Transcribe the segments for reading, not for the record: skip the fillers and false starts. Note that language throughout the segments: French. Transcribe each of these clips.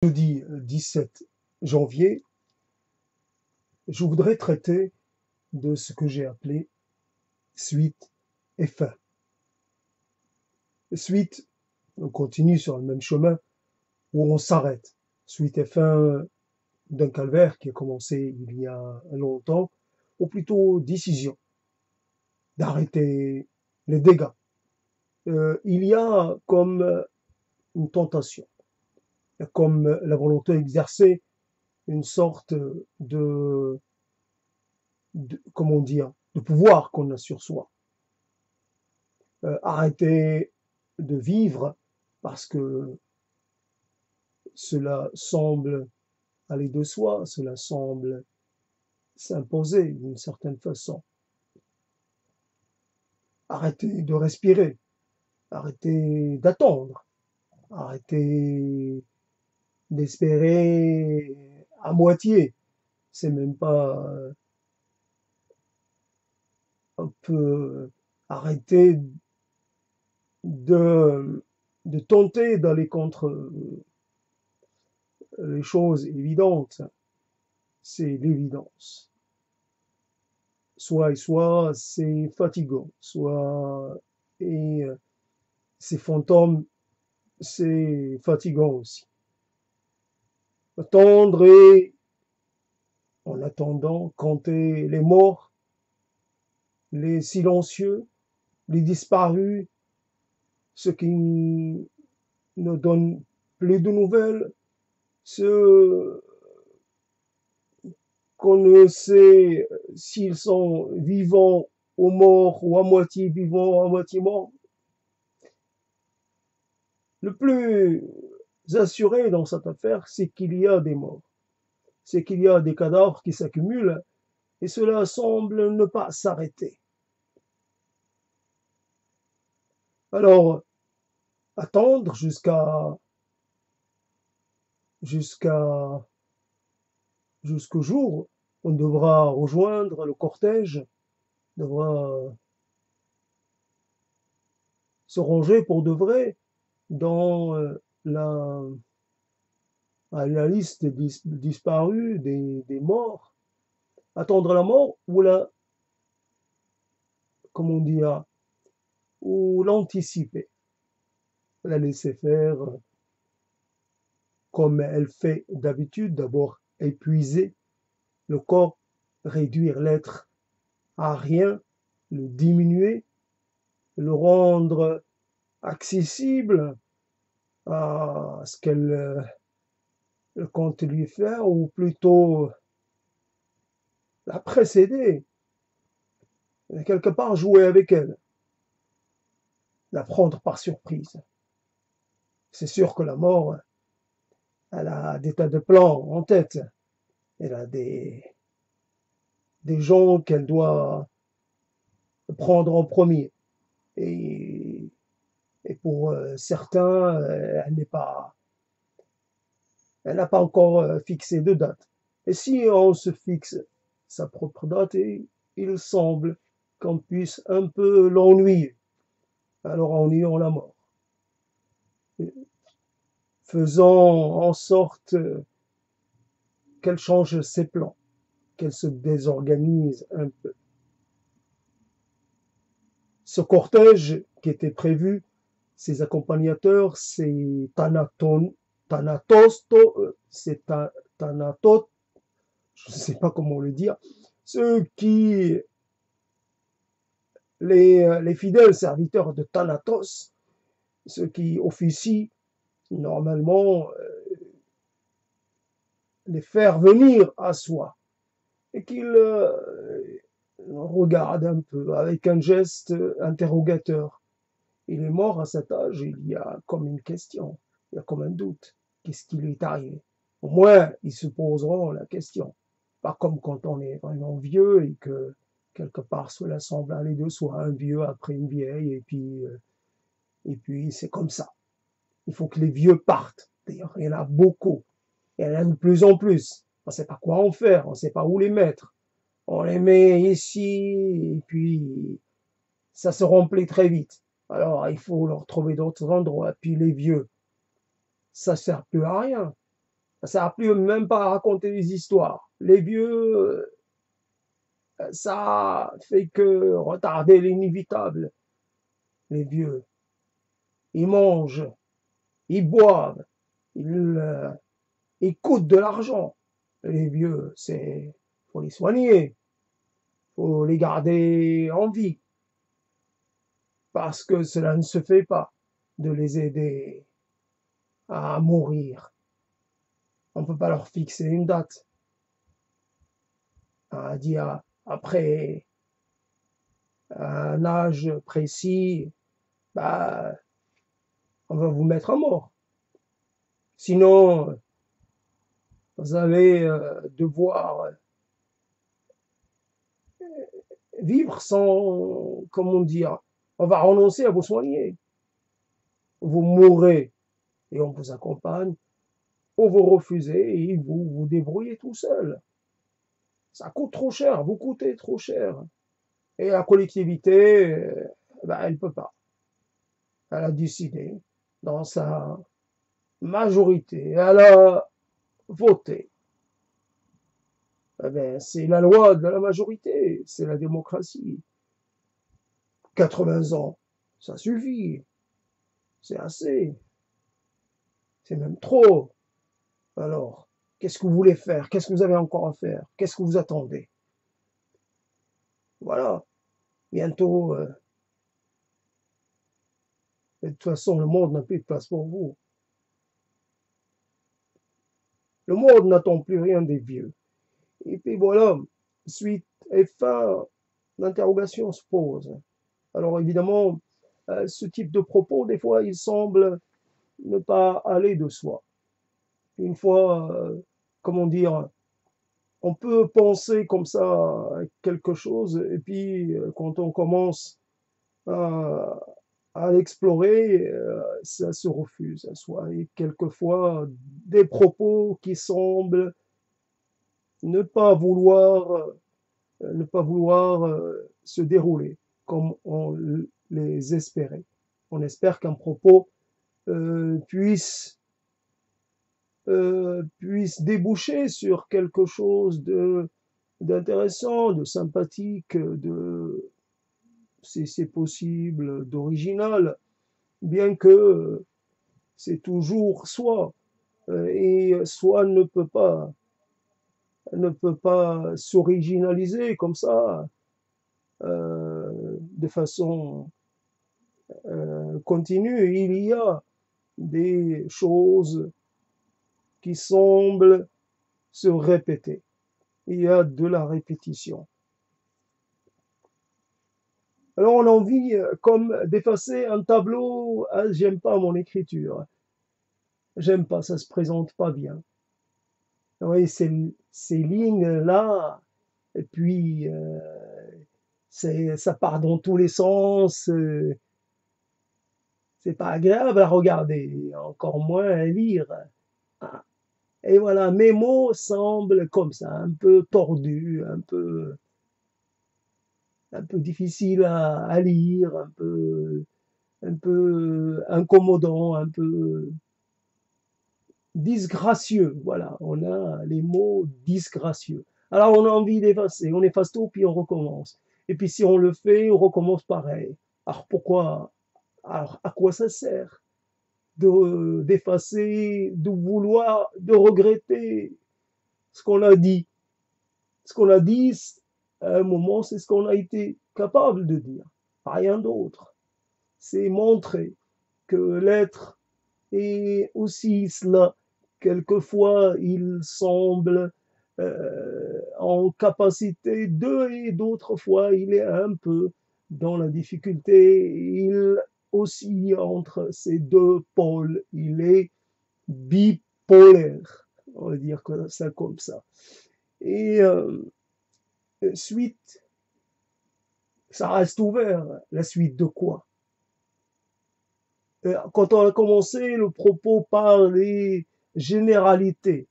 Jeudi 17 janvier, je voudrais traiter de ce que j'ai appelé suite et fin. Suite, on continue sur le même chemin où on s'arrête. Suite et fin d'un calvaire qui a commencé il y a longtemps, ou plutôt décision d'arrêter les dégâts. Il y a comme une tentation, comme la volonté d'exercer une sorte comment dire, de pouvoir qu'on a sur soi. Arrêter de vivre parce que cela semble aller de soi, cela semble s'imposer d'une certaine façon. Arrêter de respirer, arrêter d'attendre, arrêter d'espérer à moitié. C'est même pas un peu arrêter de, de tenter d'aller contre les choses évidentes. C'est l'évidence. Soit et soit c'est fatigant, soit et ces fantômes, c'est fatigant aussi. Attendre et, en attendant, compter les morts, les silencieux, les disparus, ceux qui ne donnent plus de nouvelles, ceux qu'on ne sait s'ils sont vivants ou morts, ou à moitié vivants, à moitié morts. Le plus assuré dans cette affaire, c'est qu'il y a des morts. C'est qu'il y a des cadavres qui s'accumulent et cela semble ne pas s'arrêter. Alors, attendre jusqu'au jour où on devra rejoindre le cortège, devra se ranger pour de vrai dans la, la liste des disparus, des morts. Attendre la mort ou comment dire, ou l'anticiper, la laisser faire comme elle fait d'habitude, d'abord épuiser le corps, réduire l'être à rien, le diminuer, le rendre accessible à ce qu'elle compte lui faire, ou plutôt la précéder, quelque part jouer avec elle, la prendre par surprise. C'est sûr que la mort, elle a des tas de plans en tête, elle a des gens qu'elle doit prendre en premier. Et, et pour certains, elle n'a pas encore fixé de date. Et si on se fixe sa propre date, il semble qu'on puisse un peu l'ennuyer. Alors ennuyons la mort. Faisons en sorte qu'elle change ses plans, qu'elle se désorganise un peu. Ce cortège qui était prévu, ses accompagnateurs, c'est Thanatos, c'est Thanatos, je ne sais pas comment le dire, ceux qui, les fidèles serviteurs de Thanatos, ceux qui officient normalement les faire venir à soi et qu'ils regardent un peu avec un geste interrogateur. Il est mort à cet âge, il y a comme une question, il y a comme un doute. Qu'est-ce qui lui est arrivé? Au moins, ils se poseront la question. Pas comme quand on est vraiment vieux et que quelque part cela semble aller de soi, un vieux après une vieille, et puis c'est comme ça. Il faut que les vieux partent. D'ailleurs, il y en a beaucoup. Il y en a de plus en plus. On ne sait pas quoi en faire, on ne sait pas où les mettre. On les met ici, et puis ça se remplit très vite. Alors, il faut leur trouver d'autres endroits. Puis les vieux, ça sert plus à rien. Ça n'a plus même pas à raconter des histoires. Les vieux, ça fait que retarder l'inévitable. Les vieux, ils mangent, ils boivent, ils coûtent de l'argent. Les vieux, faut les soigner, faut les garder en vie, parce que cela ne se fait pas de les aider à mourir. On ne peut pas leur fixer une date, à dire après un âge précis, bah, on va vous mettre à mort. Sinon, vous allez devoir vivre sans, comment dire, on va renoncer à vous soigner. Vous mourrez et on vous accompagne, ou vous refusez et vous vous débrouillez tout seul. Ça coûte trop cher, vous coûtez trop cher. Et la collectivité, elle ne peut pas. Elle a décidé, dans sa majorité, elle a voté. C'est la loi de la majorité, c'est la démocratie. 80 ans, ça suffit, c'est assez, c'est même trop. Alors, qu'est-ce que vous voulez faire? Qu'est-ce que vous avez encore à faire? Qu'est-ce que vous attendez? Voilà, bientôt, de toute façon, le monde n'a plus de place pour vous. Le monde n'attend plus rien des vieux. Et puis voilà, suite et fin, l'interrogation se pose. Alors évidemment, ce type de propos, des fois, il semble ne pas aller de soi. Une fois, comment dire, on peut penser comme ça à quelque chose, et puis quand on commence à, à l'explorer, ça se refuse à soi. Et quelquefois, des propos qui semblent ne pas vouloir, se dérouler comme on les espérait. On espère qu'un propos puisse puisse déboucher sur quelque chose de d'intéressant, de sympathique, de si c'est possible, d'original, bien que c'est toujours soi et soi ne peut pas s'originaliser comme ça de façon continue. Il y a des choses qui semblent se répéter. Il y a de la répétition. Alors on a envie comme d'effacer un tableau. Ah, j'aime pas mon écriture. J'aime pas, ça se présente pas bien. Oui, ces lignes-là, et puis ça part dans tous les sens. C'est pas agréable à regarder, encore moins à lire. Ah. Et voilà, mes mots semblent comme ça, un peu tordus, un peu difficiles à lire, un peu incommodant, un peu disgracieux. Voilà, on a les mots disgracieux. Alors on a envie d'effacer, on efface tout, puis on recommence. Et puis si on le fait, on recommence pareil. Alors pourquoi? Alors à quoi ça sert d'effacer, de vouloir, de regretter ce qu'on a dit? Ce qu'on a dit, à un moment, c'est ce qu'on a été capable de dire. Rien d'autre. C'est montrer que l'être est aussi cela. Quelquefois, il semble en capacité de, et d'autres fois, il est un peu dans la difficulté. Il oscille entre ces deux pôles. Il est bipolaire. On va dire ça comme ça. Et suite, ça reste ouvert. La suite de quoi? Quand on a commencé, le propos par les généralités.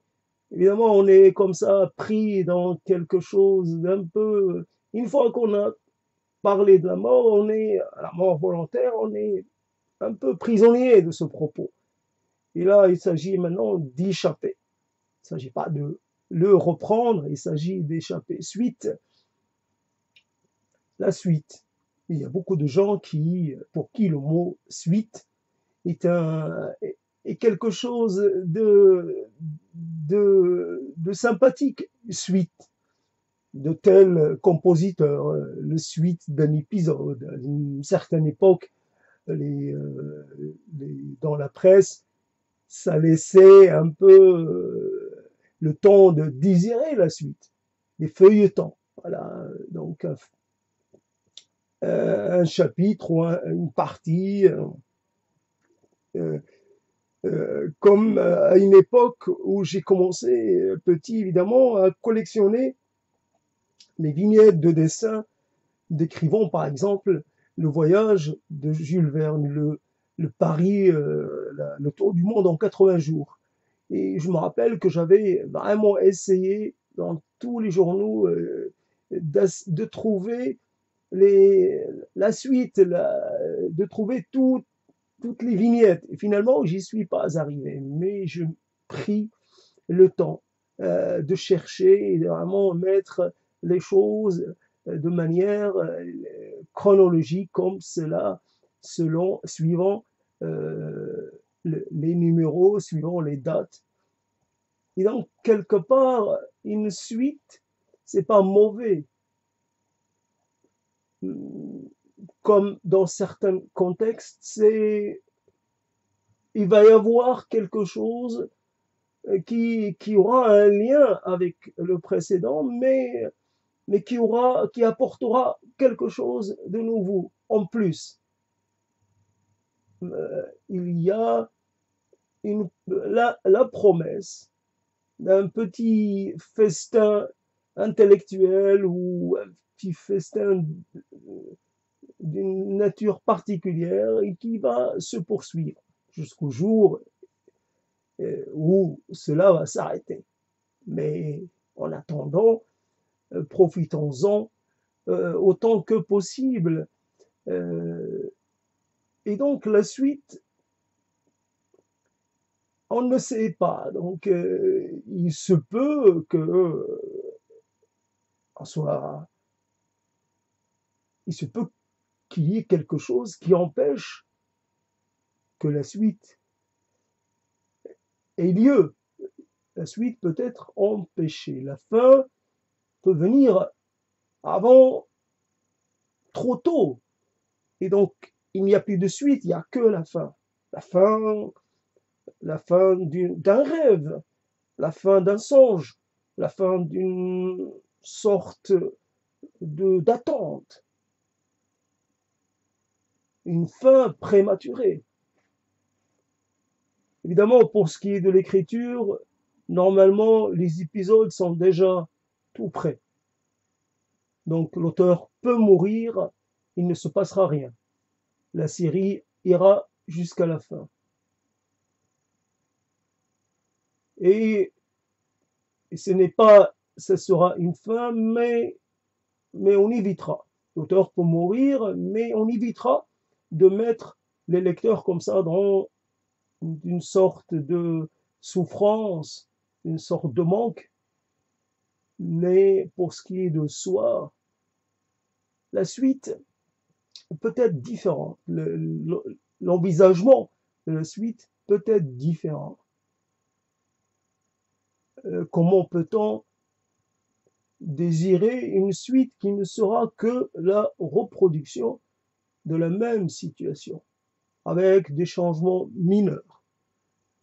Évidemment, on est comme ça pris dans quelque chose d'un peu. Une fois qu'on a parlé de la mort, la mort volontaire, on est un peu prisonnier de ce propos. Et là, il s'agit maintenant d'y échapper. s'agit pas de le reprendre, il s'agit d'échapper. Suite, la suite. Il y a beaucoup de gens pour qui le mot suite est quelque chose de sympathique. Suite de tel compositeur, le suite d'un épisode. À une certaine époque, dans la presse, ça laissait un peu le temps de désirer la suite, les feuilletons. Voilà, donc un chapitre ou une partie, comme à une époque où j'ai commencé petit évidemment à collectionner les vignettes de dessins décrivant par exemple le voyage de Jules Verne, le Paris, le tour du monde en 80 jours. Et je me rappelle que j'avais vraiment essayé dans tous les journaux de trouver la suite, de trouver toutes les vignettes. Et finalement, j'y suis pas arrivé, mais je pris le temps de chercher et de vraiment mettre les choses de manière chronologique comme cela, suivant les numéros, suivant les dates. Et donc, quelque part, une suite, c'est pas mauvais. Comme dans certains contextes, il va y avoir quelque chose qui aura un lien avec le précédent, mais qui apportera quelque chose de nouveau en plus. Il y a la promesse d'un petit festin intellectuel ou un petit festin d'une nature particulière et qui va se poursuivre jusqu'au jour où cela va s'arrêter. Mais en attendant, profitons-en autant que possible. Et donc la suite, on ne sait pas. Donc il se peut que il se peut qu'il y ait quelque chose qui empêche que la suite ait lieu. La suite peut être empêchée. La fin peut venir avant, trop tôt. Et donc, il n'y a plus de suite, il n'y a que la fin. La fin d'un rêve, la fin d'un songe, la fin d'une sorte d'attente, une fin prématurée. Évidemment, pour ce qui est de l'écriture, normalement, les épisodes sont déjà tout prêts. Donc, l'auteur peut mourir, il ne se passera rien. La série ira jusqu'à la fin. Et ce sera une fin, mais on évitera. L'auteur peut mourir, mais on évitera de mettre les lecteurs comme ça dans une sorte de souffrance, une sorte de manque. Mais pour ce qui est de soi, la suite peut être différente. L'envisagement de la suite peut être différent. Comment peut-on désirer une suite qui ne sera que la reproduction de la même situation, avec des changements mineurs?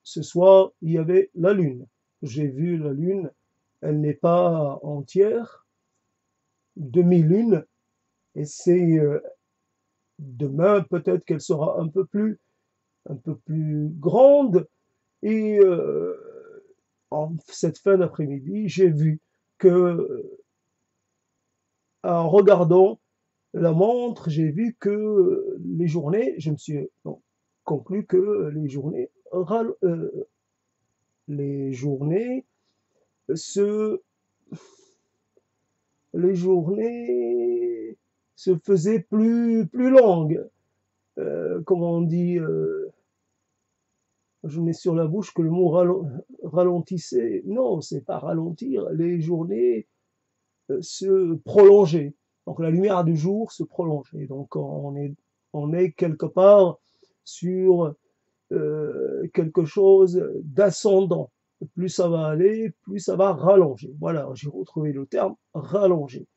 Ce soir, il y avait la Lune. J'ai vu la Lune, elle n'est pas entière, demi-lune, et c'est demain peut-être qu'elle sera un peu plus grande. Et en cette fin d'après-midi, j'ai vu que, en regardant la montre, j'ai vu que les journées, je me suis conclu que les journées se, les journées se faisaient plus longues. Comment on dit, je mets sur la bouche que le mot ralentissait. Non, c'est pas ralentir. Les journées se prolonger. Donc la lumière du jour se prolonge. Et donc on est quelque part sur quelque chose d'ascendant. Plus ça va aller, plus ça va rallonger. Voilà, j'ai retrouvé le terme rallonger.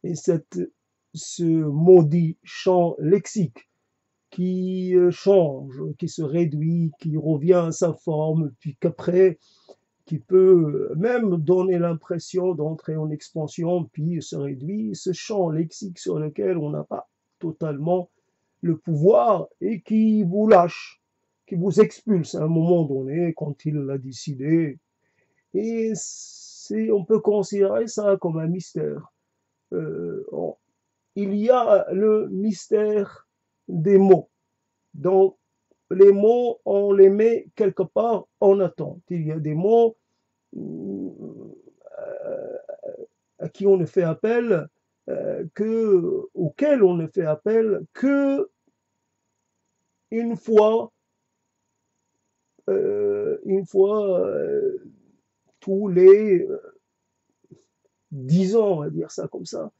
Et ce maudit champ lexique qui change, qui se réduit, qui revient à sa forme, puis qu'après qui peut même donner l'impression d'entrer en expansion, puis se réduit, ce champ lexique sur lequel on n'a pas totalement le pouvoir et qui vous lâche, qui vous expulse à un moment donné quand il l'a décidé. Et on peut considérer ça comme un mystère. Euh, il y a le mystère des mots. Donc, les mots, on les met quelque part en attente. Il y a des mots à qui on ne fait appel auquel on ne fait appel que une fois tous les 10 ans, on va dire ça comme ça,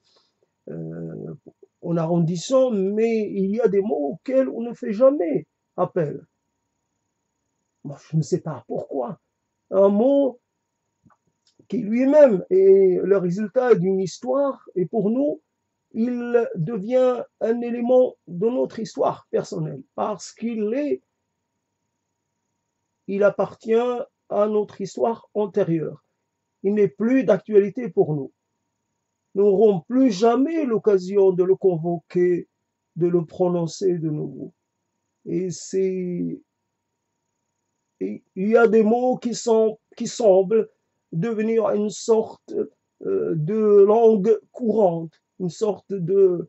euh, en arrondissant, mais il y a des mots auxquels on ne fait jamais appel. Moi, je ne sais pas pourquoi. Un mot qui lui-même est le résultat d'une histoire, et pour nous, il devient un élément de notre histoire personnelle, parce il appartient à notre histoire antérieure. Il n'est plus d'actualité pour nous. Nous n'aurons plus jamais l'occasion de le convoquer, de le prononcer de nouveau. Et il y a des mots qui semblent devenir une sorte de langue courante, une sorte de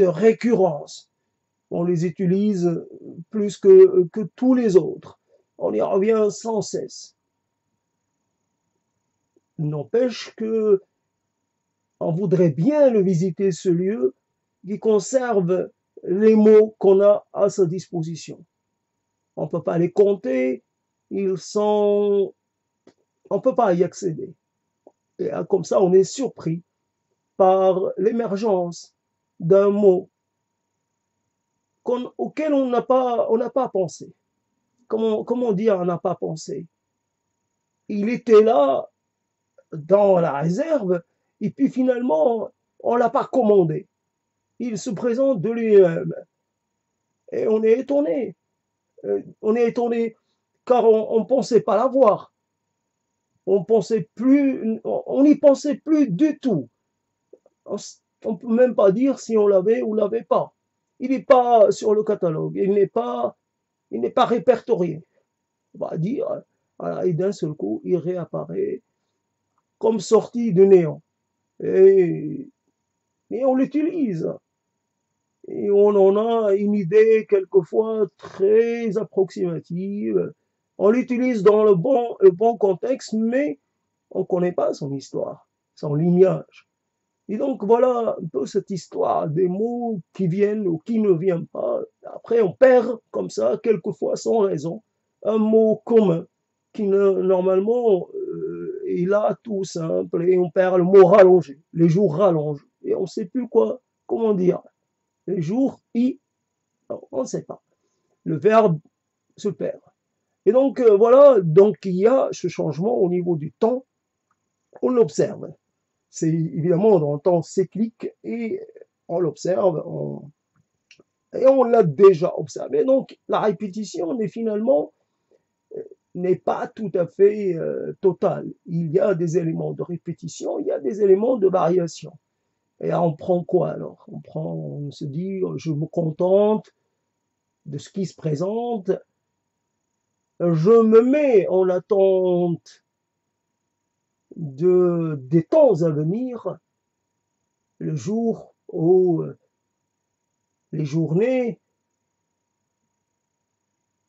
récurrence. On les utilise plus que tous les autres. On y revient sans cesse. N'empêche que on voudrait bien le visiter, ce lieu qui conserve les mots qu'on a à sa disposition. On ne peut pas les compter, on ne peut pas y accéder. Et comme ça, on est surpris par l'émergence d'un mot auquel on n'a pas pensé. Comment dire on n'a pas pensé? Il était là dans la réserve et puis finalement, on ne l'a pas commandé. Il se présente de lui-même et on est étonné. On est étonné car on ne pensait pas l'avoir. On n'y pensait plus du tout. On ne peut même pas dire si on l'avait ou l'avait pas. Il n'est pas sur le catalogue, il n'est pas répertorié. On va dire, voilà, et d'un seul coup, il réapparaît comme sorti de néant. Et, et on l'utilise. Et on en a une idée quelquefois très approximative. On l'utilise dans le bon contexte, mais on ne connaît pas son histoire, son lignage. Et donc voilà un peu cette histoire des mots qui viennent ou qui ne viennent pas. Après, on perd comme ça, quelquefois sans raison, un mot commun qui normalement est là tout simple et on perd le mot rallongé. Les jours rallongent et on ne sait plus comment dire. Les jours, on ne sait pas. Le verbe se perd. Et donc voilà, donc il y a ce changement au niveau du temps, on l'observe. C'est évidemment dans le temps cyclique et on l'observe et on l'a déjà observé. Donc la répétition n'est pas tout à fait totale. Il y a des éléments de répétition, il y a des éléments de variation. Et on prend quoi alors? On se dit, je me contente de ce qui se présente, je me mets en attente des temps à venir, le jour où les journées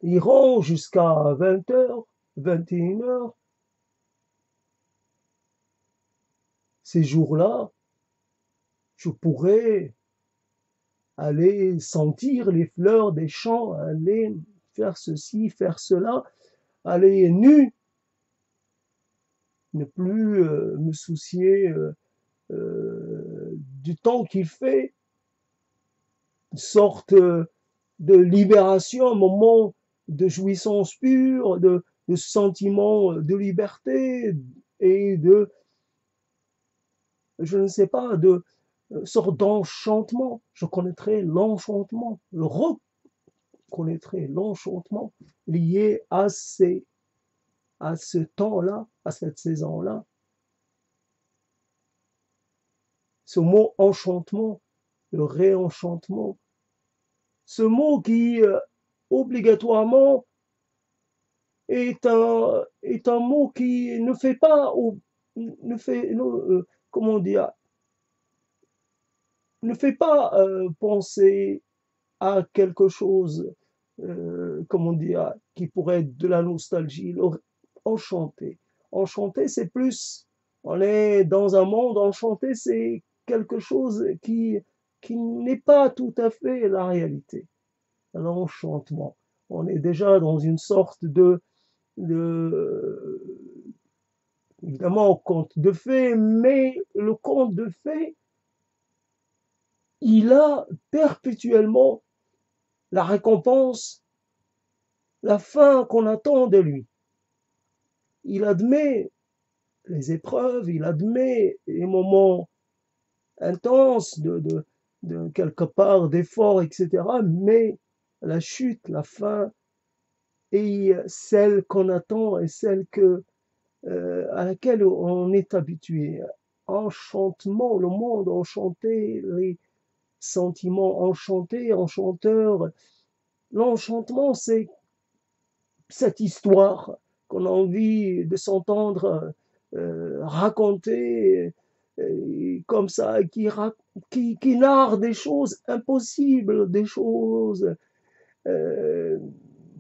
iront jusqu'à 20h, 21h. Ces jours-là, je pourrais aller sentir les fleurs des champs, aller faire ceci, faire cela, aller nu, ne plus me soucier du temps qu'il fait, une sorte de libération, un moment de jouissance pure, de sentiment de liberté et de, je ne sais pas, de sorte d'enchantement. Je connaîtrai l'enchantement, je reconnaîtrai l'enchantement lié à ce temps-là, à cette saison-là. Ce mot enchantement, le réenchantement, ce mot qui obligatoirement est un mot qui ne fait pas, ne fait, comment dire, ne fait pas penser à quelque chose, comment dire, qui pourrait être de la nostalgie. Enchanté. Enchanté, c'est plus, on est dans un monde enchanté, c'est quelque chose qui n'est pas tout à fait la réalité. L'enchantement. On est déjà dans une sorte de évidemment, conte de fées, mais le conte de fées, il a perpétuellement la récompense, la fin qu'on attend de lui. Il admet les épreuves, il admet les moments intenses de quelque part d'efforts, etc. Mais la chute, la fin est celle qu'on attend et celle à laquelle on est habitué. Enchantement, le monde enchanté, les sentiments enchantés, enchanteurs. L'enchantement, c'est cette histoire qu'on a envie de s'entendre raconter comme ça, qui narre des choses impossibles, des choses, euh,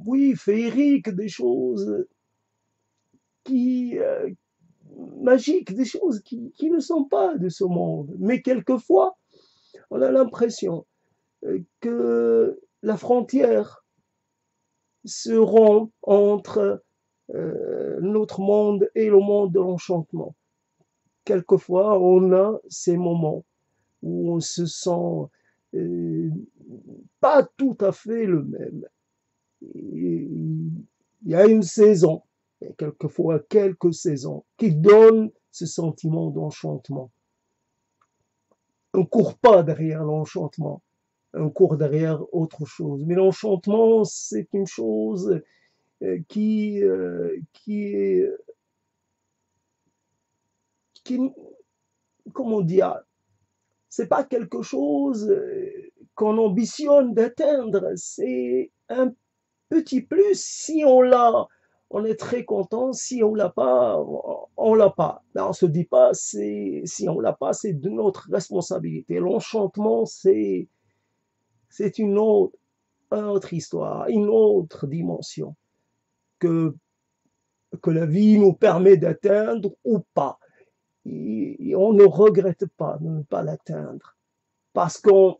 oui, féeriques, des choses qui magiques, des choses qui ne sont pas de ce monde. Mais quelquefois, on a l'impression que la frontière se rompt entre notre monde et le monde de l'enchantement. Quelquefois, on a ces moments où on se sent euh, pas tout à fait le même. Il y a une saison, et quelquefois quelques saisons, qui donnent ce sentiment d'enchantement. On ne court pas derrière l'enchantement, on court derrière autre chose. Mais l'enchantement, c'est une chose qui, comment dire, c'est pas quelque chose qu'on ambitionne d'atteindre, c'est un petit plus. Si on l'a, on est très content. Si on l'a pas, on l'a pas. Mais on se dit pas, si on l'a pas, c'est de notre responsabilité. L'enchantement, c'est une autre histoire, une autre dimension que que la vie nous permet d'atteindre ou pas. Et on ne regrette pas de ne pas l'atteindre parce qu'on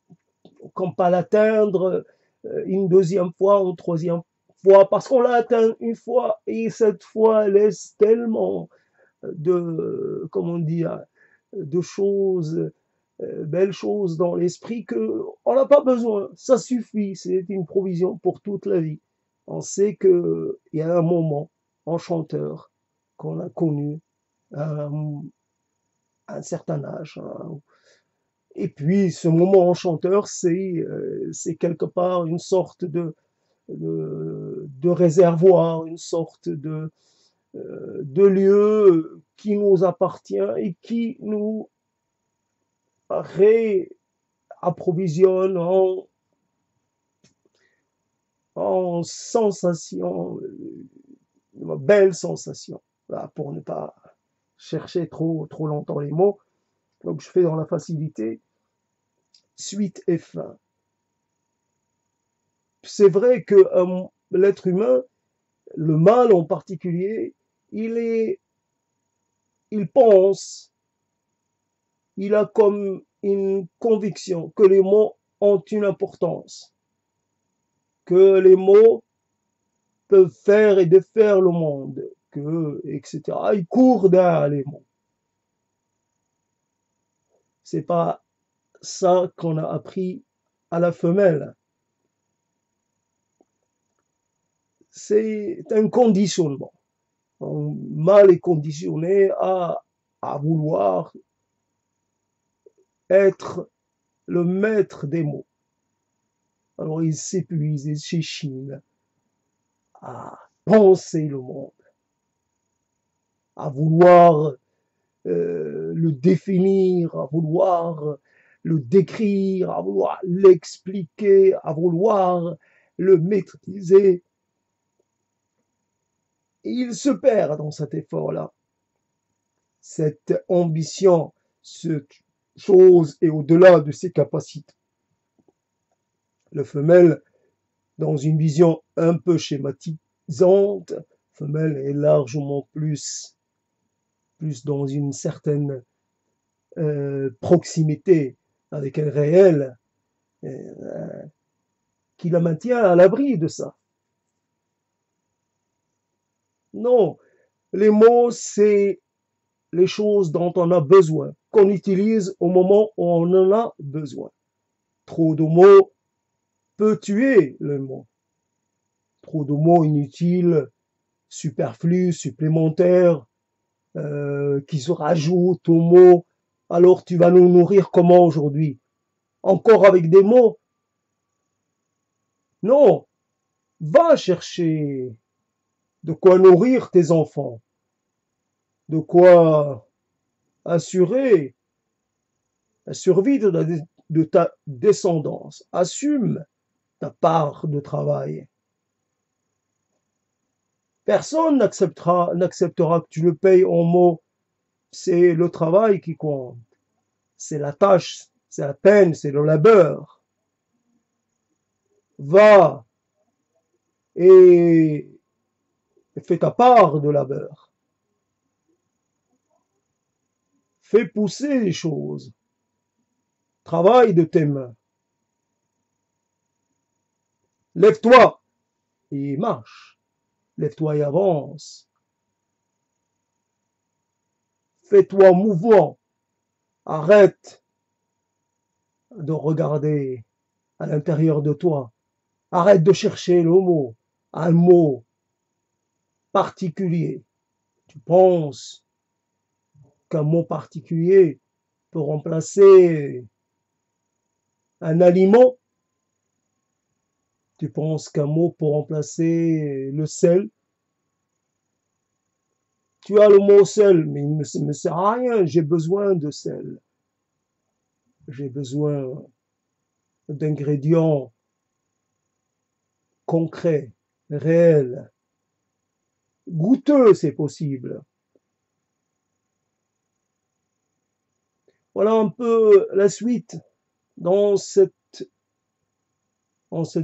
ne pas l'atteindre une deuxième fois, une troisième fois, parce qu'on l'a atteint une fois et cette fois laisse tellement comment dire, de choses, belles choses dans l'esprit que on n'a pas besoin. Ça suffit, c'est une provision pour toute la vie. On sait qu'il y a un moment enchanteur qu'on a connu à un certain âge, hein. Et puis, ce moment enchanteur, c'est quelque part une sorte de réservoir, une sorte de lieu qui nous appartient et qui nous réapprovisionne en sensations, belles sensations. Voilà, pour ne pas chercher trop longtemps les mots. Donc, je fais dans la facilité, suite et fin. C'est vrai que l'être humain, le mal en particulier, il pense, il a comme une conviction que les mots ont une importance, que les mots peuvent faire et défaire le monde, que, etc. Il court derrière les mots. C'est pas ça qu'on a appris à la femelle. C'est un conditionnement. Un mâle est conditionné à vouloir être le maître des mots. Alors il s'épuise, il s'échine à penser le monde, à vouloir le définir, à vouloir le décrire, à vouloir l'expliquer, à vouloir le maîtriser. Et il se perd dans cet effort-là. Cette ambition, cette chose est au-delà de ses capacités. Le femelle, dans une vision un peu schématisante, femelle est largement plus dans une certaine proximité avec un réel qui la maintient à l'abri de ça. Non, les mots, c'est les choses dont on a besoin, qu'on utilise au moment où on en a besoin. Trop de mots peut tuer le mot. Trop de mots inutiles, superflus, supplémentaires, qui se rajoutent aux mots. Alors tu vas nous nourrir comment aujourd'hui? Encore avec des mots? Non, va chercher de quoi nourrir tes enfants, de quoi assurer la survie de ta descendance. Assume ta part de travail. Personne n'acceptera que tu le payes en mots. C'est le travail qui compte. C'est la tâche, c'est la peine, c'est le labeur. Va et fais ta part de labeur. Fais pousser les choses. Travaille de tes mains. Lève-toi et marche. Lève-toi et avance. Fais-toi mouvant. Arrête de regarder à l'intérieur de toi. Arrête de chercher le mot, un mot particulier. Tu penses qu'un mot particulier peut remplacer un aliment? Tu penses qu'un mot peut remplacer le sel? Tu as le mot sel, mais il ne me sert à rien. J'ai besoin de sel. J'ai besoin d'ingrédients concrets, réels. Goûteux, c'est possible. Voilà un peu la suite dans cette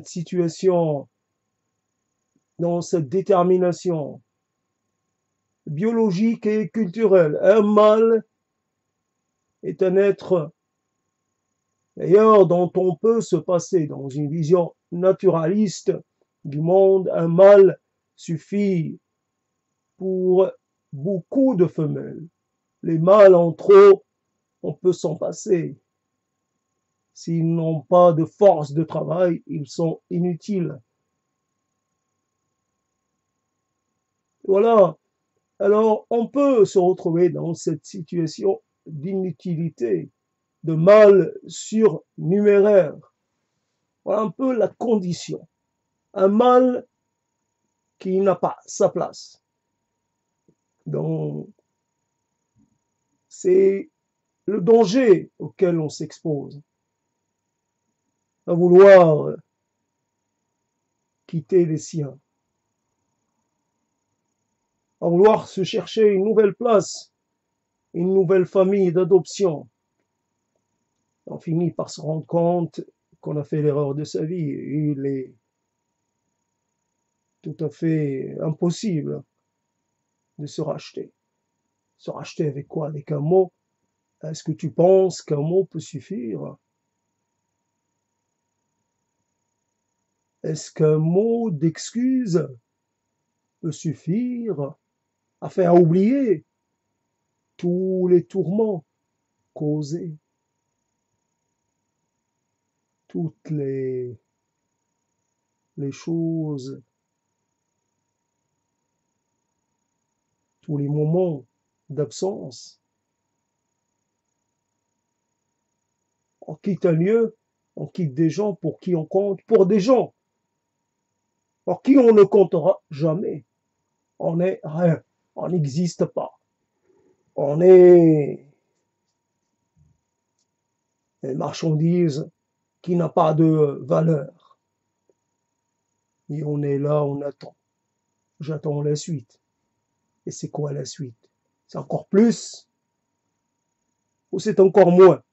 situation, dans cette détermination biologique et culturelle. Un mâle est un être, d'ailleurs, dont on peut se passer dans une vision naturaliste du monde. Un mâle suffit pour beaucoup de femelles. Les mâles en trop, on peut s'en passer. S'ils n'ont pas de force de travail, ils sont inutiles. Voilà. Alors, on peut se retrouver dans cette situation d'inutilité, de mal surnuméraire. Voilà un peu la condition. Un mal qui n'a pas sa place. Donc, c'est le danger auquel on s'expose. À vouloir quitter les siens. À vouloir se chercher une nouvelle place, une nouvelle famille d'adoption. On finit par se rendre compte qu'on a fait l'erreur de sa vie. Il est tout à fait impossible de se racheter. Se racheter avec quoi? Avec un mot? Est-ce que tu penses qu'un mot peut suffire? Est-ce qu'un mot d'excuse peut suffire à faire oublier tous les tourments causés, toutes les choses, tous les moments d'absence? On quitte un lieu, on quitte des gens pour qui on compte, pour des gens pour qui on ne comptera jamais. On n'est rien, on n'existe pas. On est une marchandise qui n'a pas de valeur. Et on est là, on attend. J'attends la suite. Et c'est quoi la suite? C'est encore plus ou c'est encore moins?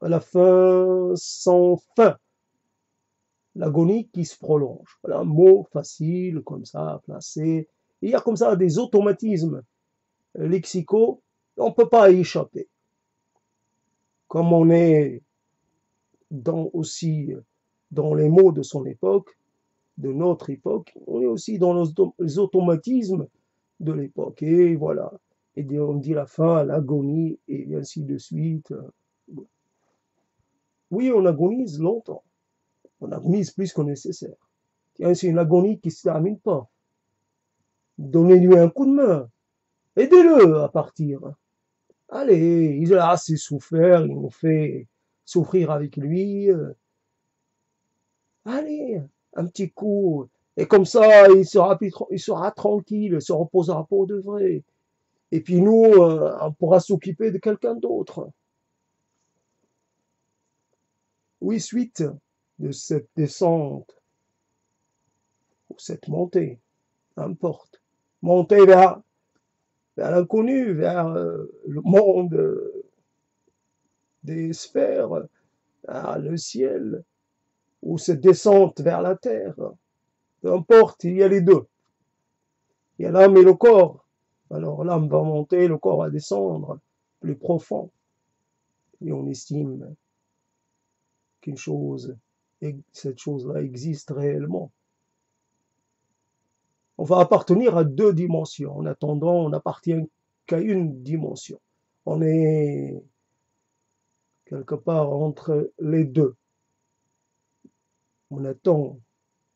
À la fin, sans fin. L'agonie qui se prolonge. Voilà un mot facile, comme ça, à placer. Il y a comme ça des automatismes lexicaux, on ne peut pas y échapper. Comme on est aussi dans les mots de son époque, de notre époque, on est aussi dans les automatismes de l'époque. Et voilà. Et on dit la fin, l'agonie, et ainsi de suite. Oui, on agonise longtemps. On agonise plus que nécessaire. C'est une agonie qui ne se termine pas. Donnez-lui un coup de main. Aidez-le à partir. Allez, il a assez souffert, il nous fait souffrir avec lui. Allez, un petit coup. Et comme ça, il sera tranquille, il se reposera pour de vrai. Et puis nous, on pourra s'occuper de quelqu'un d'autre. Oui, suite de cette descente, ou cette montée, n'importe. Montée vers l'inconnu, vers le monde des sphères, vers le ciel, ou cette descente vers la terre. Peu importe, il y a les deux. Il y a l'âme et le corps. Alors l'âme va monter, le corps va descendre, plus profond. Et on estime qu'une chose, et cette chose-là existe réellement. On va appartenir à deux dimensions. En attendant, on n'appartient qu'à une dimension. On est quelque part entre les deux. On attend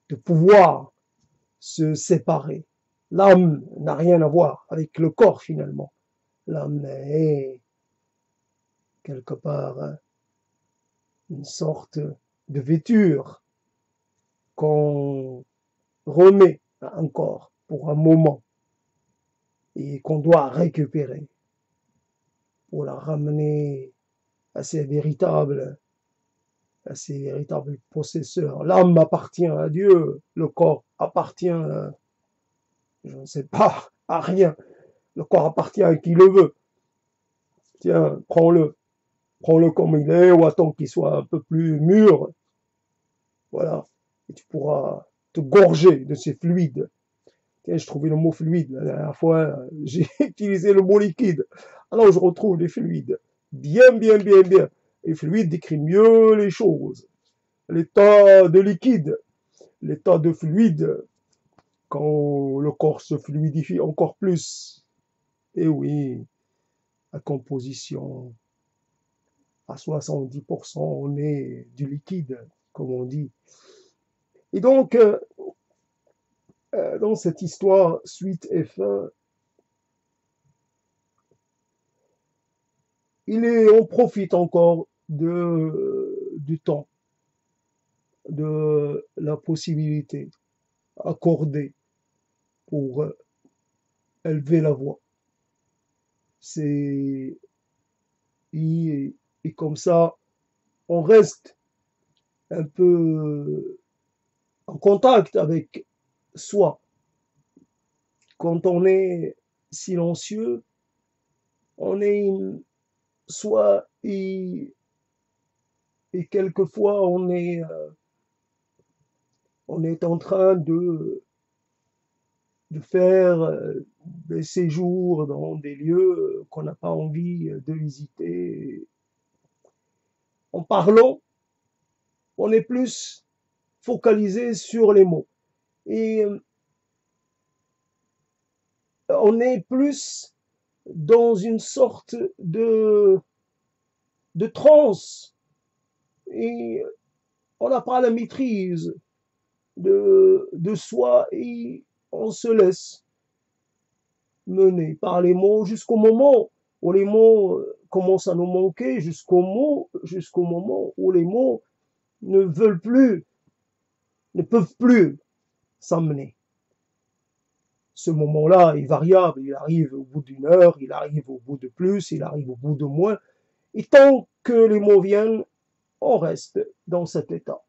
de pouvoir se séparer. L'âme n'a rien à voir avec le corps finalement. L'âme est quelque part une sorte de vêture qu'on remet à un corps pour un moment et qu'on doit récupérer pour la ramener à ses véritables possesseurs. L'âme appartient à Dieu, le corps appartient, je ne sais pas, à rien. Le corps appartient à qui le veut. Tiens, prends-le comme il est, ou attends qu'il soit un peu plus mûr. Voilà. Et tu pourras te gorger de ces fluides. Tiens, je trouvais le mot fluide. La dernière fois, j'ai utilisé le mot liquide. Alors, je retrouve les fluides. Bien, bien, bien, bien. Les fluides décrit mieux les choses. L'état de liquide, l'état de fluide, quand le corps se fluidifie encore plus. Et oui, la composition, à 70%, on est du liquide, comme on dit. Et donc, dans cette histoire, suite et fin, on profite encore du temps, de la possibilité accordée pour élever la voix. C'est, et, et comme ça, on reste un peu en contact avec soi. Quand on est silencieux, on est soit et quelquefois on est en train de faire des séjours dans des lieux qu'on n'a pas envie de visiter. En parlant, on est plus focalisé sur les mots. Et on est plus dans une sorte de transe. Et on n'a pas la maîtrise de soi et on se laisse mener par les mots jusqu'au moment où les mots commencent à nous manquer, jusqu'au moment où les mots ne veulent plus, ne peuvent plus s'amener. Ce moment-là est variable, il arrive au bout d'une heure, il arrive au bout de plus, il arrive au bout de moins. Et tant que les mots viennent, on reste dans cet état.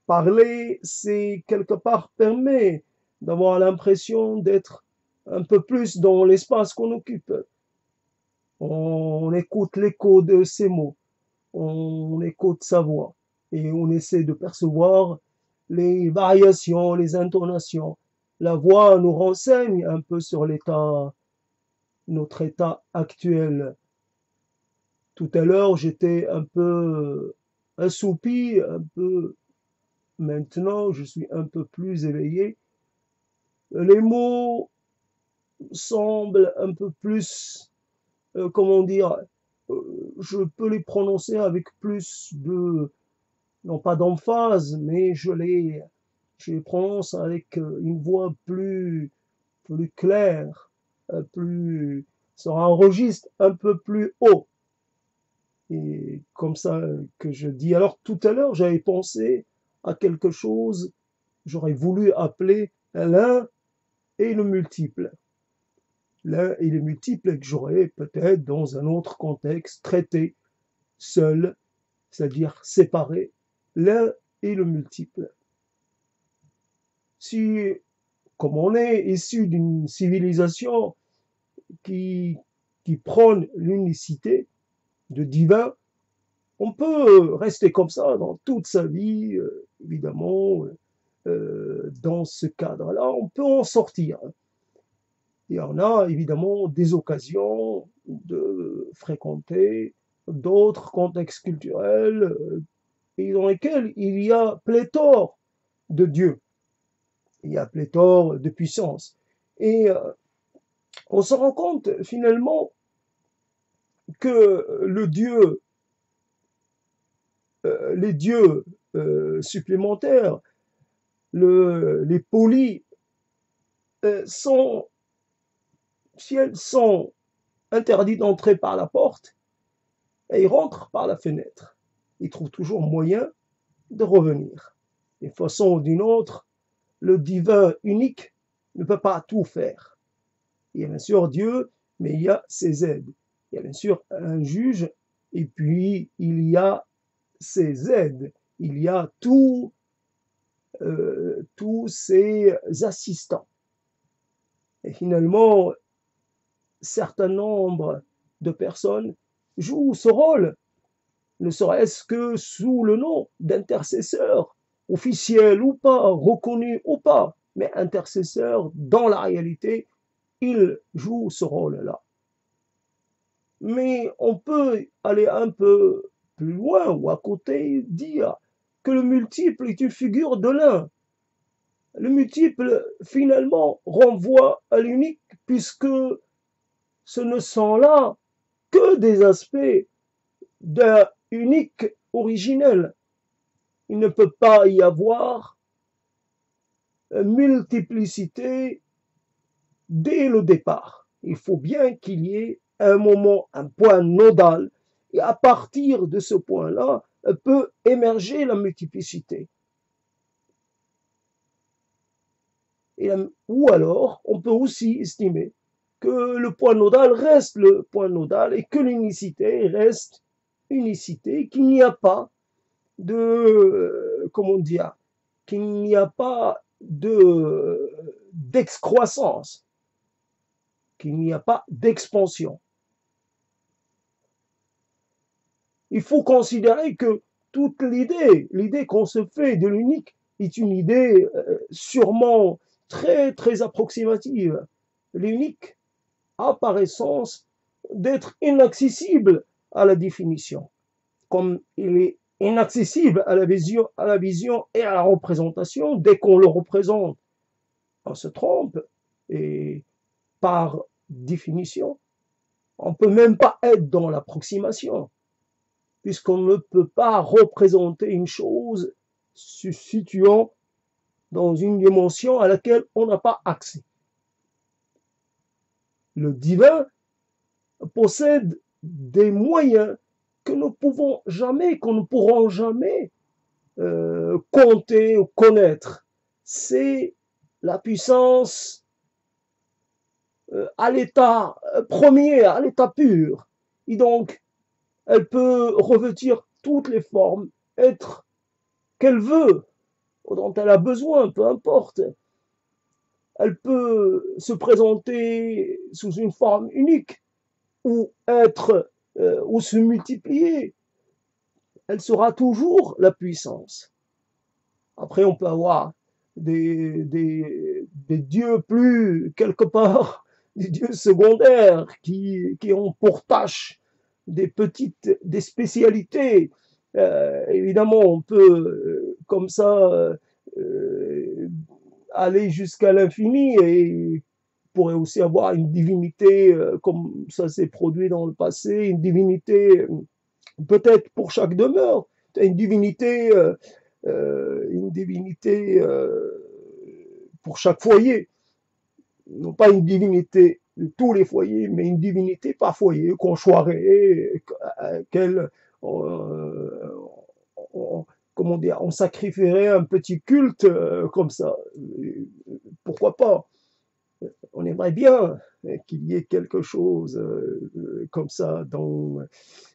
Parler, c'est quelque part permet d'avoir l'impression d'être un peu plus dans l'espace qu'on occupe. On écoute l'écho de ses mots, on écoute sa voix et on essaie de percevoir les variations, les intonations. La voix nous renseigne un peu sur notre état actuel. Tout à l'heure, j'étais un peu assoupi, un peu. Maintenant, je suis un peu plus éveillé. Les mots semblent un peu plus, comment dire, je peux les prononcer avec plus de, non pas d'emphase, mais je les prononce avec une voix plus claire, sur un registre un peu plus haut. Et comme ça que je dis. Alors tout à l'heure, j'avais pensé à quelque chose, j'aurais voulu appeler l'un et le multiple. L'un et le multiple que j'aurais peut-être dans un autre contexte traité seul, c'est-à-dire séparé, l'un et le multiple. Si, comme on est issu d'une civilisation qui prône l'unicité de divin, on peut rester comme ça dans toute sa vie, évidemment, dans ce cadre-là, on peut en sortir. Et on a évidemment des occasions de fréquenter d'autres contextes culturels et dans lesquels il y a pléthore de dieux, il y a pléthore de puissance. Et on se rend compte finalement que les dieux supplémentaires, les polis, si elles sont interdites d'entrer par la porte, ils rentrent par la fenêtre. Ils trouvent toujours moyen de revenir. D'une façon ou d'une autre, le divin unique ne peut pas tout faire. Il y a bien sûr Dieu, mais il y a ses aides. Il y a bien sûr un juge, et puis il y a ses aides. Il y a tous ses assistants. Et finalement, certain nombre de personnes jouent ce rôle, ne serait-ce que sous le nom d'intercesseur, officiel ou pas, reconnu ou pas, mais intercesseur, dans la réalité, il joue ce rôle-là. Mais on peut aller un peu plus loin ou à côté, dire que le multiple est une figure de l'un. Le multiple, finalement, renvoie à l'unique, puisque ce ne sont là que des aspects d'un unique originel. Il ne peut pas y avoir multiplicité dès le départ. Il faut bien qu'il y ait un moment, un point nodal, et à partir de ce point-là, peut émerger la multiplicité. Ou alors, on peut aussi estimer que le point nodal reste le point nodal et que l'unicité reste unicité, qu'il n'y a pas comment dire, qu'il n'y a pas d'excroissance, qu'il n'y a pas d'expansion. Il faut considérer que toute l'idée qu'on se fait de l'unique est une idée sûrement très, très approximative. L'unique a par essence d'être inaccessible à la définition, comme il est inaccessible à la vision et à la représentation. Dès qu'on le représente, on se trompe. Et par définition, on ne peut même pas être dans l'approximation, puisqu'on ne peut pas représenter une chose se situant dans une dimension à laquelle on n'a pas accès. Le divin possède des moyens que nous pouvons jamais, qu'on ne pourront jamais compter ou connaître. C'est la puissance à l'état premier, à l'état pur. Et donc, elle peut revêtir toutes les formes, être qu'elle veut, dont elle a besoin, peu importe. Elle peut se présenter sous une forme unique ou être ou se multiplier. Elle sera toujours la puissance. Après, on peut avoir des dieux plus, quelque part, des dieux secondaires qui ont pour tâche des spécialités. Évidemment, on peut comme ça aller jusqu'à l'infini et pourrait aussi avoir une divinité comme ça s'est produit dans le passé, une divinité peut-être pour chaque demeure, une divinité pour chaque foyer, non pas une divinité de tous les foyers, mais une divinité par foyer qu'on choirait, qu'elle, comment dire, on sacrifierait un petit culte comme ça. Pourquoi pas? On aimerait bien qu'il y ait quelque chose comme ça dans...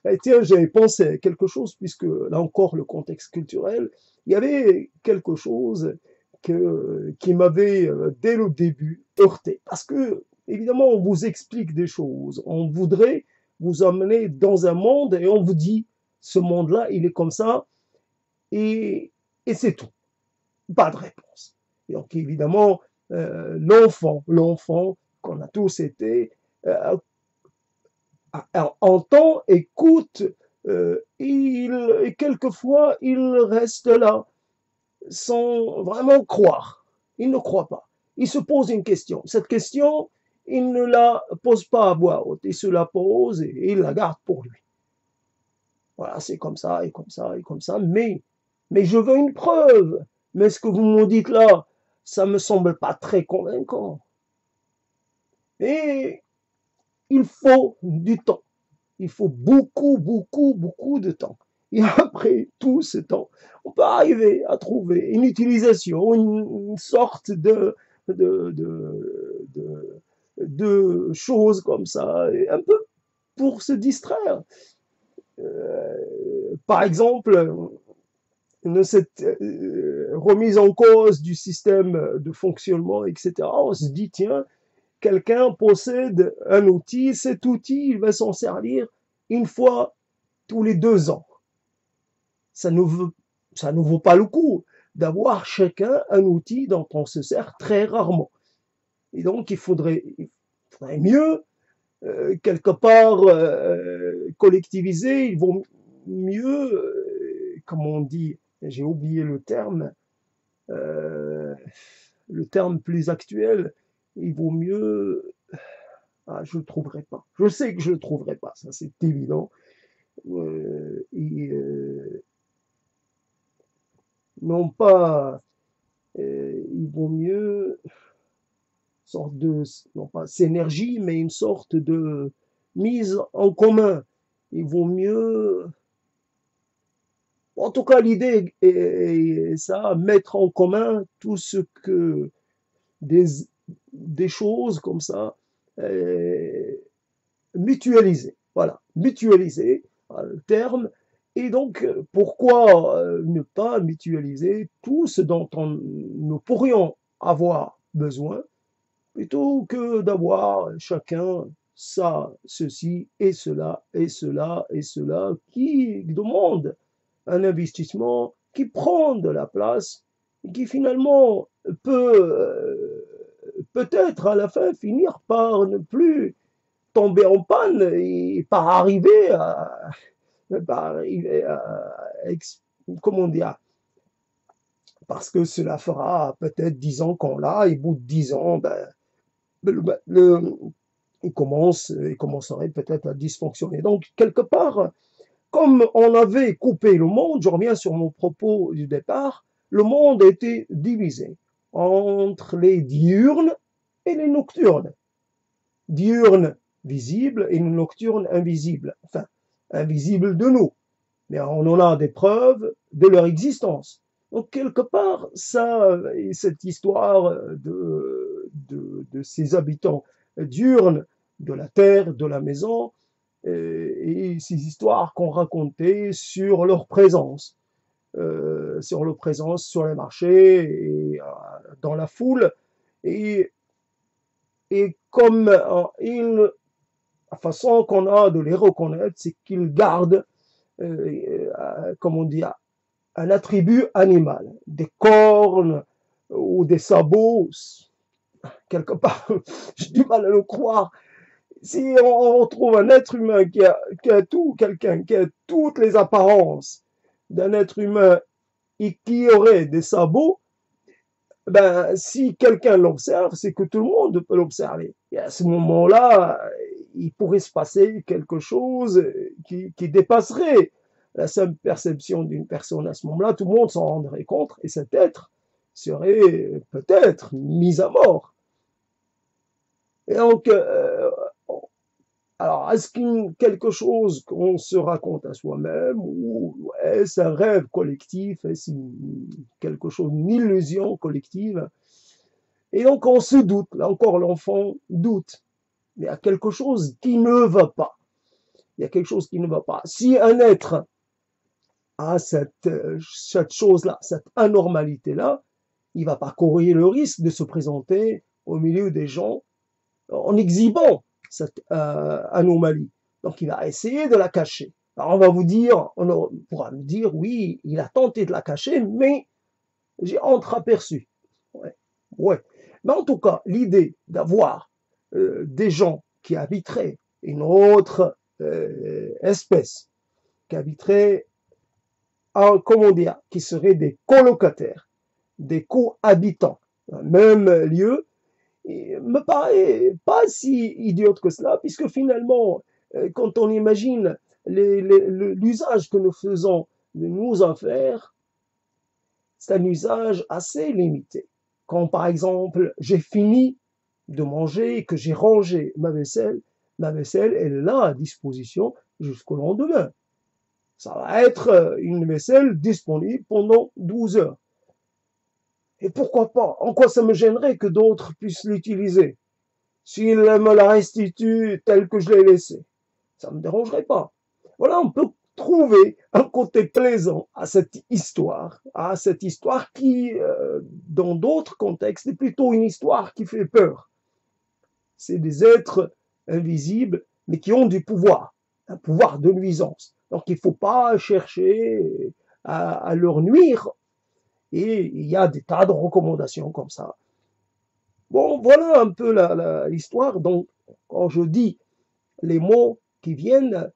Et tiens, j'avais pensé à quelque chose, puisque là encore, le contexte culturel, il y avait quelque chose qui m'avait, dès le début, heurté. Parce que, évidemment, on vous explique des choses. On voudrait vous amener dans un monde et on vous dit, ce monde-là, il est comme ça, et, et c'est tout. Pas de réponse. Et donc, évidemment, l'enfant qu'on a tous été, entend, écoute, et quelquefois, il reste là, sans vraiment croire. Il ne croit pas. Il se pose une question. Cette question, il ne la pose pas à voix haute. Il se la pose et il la garde pour lui. Voilà, c'est comme ça, et comme ça, et comme ça. Mais je veux une preuve. Mais ce que vous me dites là, ça me semble pas très convaincant. Et il faut du temps. Il faut beaucoup, beaucoup, beaucoup de temps. Et après tout ce temps, on peut arriver à trouver une utilisation, une sorte de choses comme ça, un peu pour se distraire. Par exemple, cette remise en cause du système de fonctionnement, etc., on se dit, tiens, quelqu'un possède un outil, cet outil, il va s'en servir une fois tous les 2 ans. Ça ne vaut pas le coup d'avoir chacun un outil dont on se sert très rarement. Et donc, il faudrait mieux, quelque part, collectiviser. Il vaut mieux, comme on dit, j'ai oublié le terme plus actuel, il vaut mieux, je le trouverai pas. Je sais que je le trouverai pas, ça c'est évident. Non pas, il vaut mieux sorte de, non pas synergie, mais une sorte de mise en commun. Il vaut mieux, en tout cas l'idée est ça, mettre en commun tout ce que des, des choses comme ça, mutualiser. Voilà, mutualiser, le terme. Et donc, pourquoi ne pas mutualiser tout ce dont nous pourrions avoir besoin, plutôt que d'avoir chacun ça, ceci et cela et cela et cela, qui demande un investissement, qui prend de la place, qui finalement peut-être à la fin finir par ne plus tomber en panne et par arriver bah, comment dire, parce que cela fera peut-être 10 ans qu'on l'a, et au bout de 10 ans, ben, il commencerait peut-être à dysfonctionner. Donc, quelque part, comme on avait coupé le monde, je reviens sur mon propos du départ, le monde était divisé entre les diurnes et les nocturnes. Diurnes visibles et nocturnes invisibles. Enfin, invisibles de nous. Mais on en a des preuves de leur existence. Donc, quelque part, ça, cette histoire de ces habitants diurnes de la terre, de la maison, et ces histoires qu'on racontait sur leur présence sur les marchés et dans la foule. Et, et comme la façon qu'on a de les reconnaître, c'est qu'ils gardent, comme on dit, un attribut animal, des cornes ou des sabots, quelque part, j'ai du mal à le croire. Si on trouve un être humain qui a tout, quelqu'un qui a toutes les apparences d'un être humain et qui aurait des sabots, ben, si quelqu'un l'observe, c'est que tout le monde peut l'observer. Et à ce moment-là, il pourrait se passer quelque chose qui dépasserait la simple perception d'une personne. À ce moment-là, tout le monde s'en rendrait compte et cet être serait peut-être mis à mort. Et donc, alors, est-ce quelque chose qu'on se raconte à soi-même ou est-ce un rêve collectif, est-ce quelque chose, une illusion collective? Et donc, on se doute, là encore, l'enfant doute. Il y a quelque chose qui ne va pas. Il y a quelque chose qui ne va pas. Si un être a cette chose-là, cette anormalité-là, il ne va pas courir le risque de se présenter au milieu des gens en exhibant cette anomalie. Donc, il va essayer de la cacher. Alors, on pourra me dire, oui, il a tenté de la cacher, mais j'ai entreaperçu. Ouais, ouais. Mais en tout cas, l'idée d'avoir des gens qui habiteraient une autre espèce, qui habiteraient, comment dire, qui seraient des colocataires, des cohabitants, dans le même lieu, me paraît pas si idiote que cela, puisque finalement, quand on imagine l'usage que nous faisons de nos affaires, c'est un usage assez limité. Quand par exemple, j'ai fini de manger et que j'ai rangé ma vaisselle, elle est là à disposition jusqu'au lendemain. Ça va être une vaisselle disponible pendant 12 heures. Et pourquoi pas? En quoi ça me gênerait que d'autres puissent l'utiliser? S'il me la restitue telle que je l'ai laissée, ça ne me dérangerait pas. Voilà, on peut trouver un côté plaisant à cette histoire qui, dans d'autres contextes, est plutôt une histoire qui fait peur. C'est des êtres invisibles, mais qui ont du pouvoir, un pouvoir de nuisance. Donc il ne faut pas chercher à leur nuire, et il y a des tas de recommandations comme ça. Bon, voilà un peu l'histoire. Donc, quand je dis les mots qui viennent,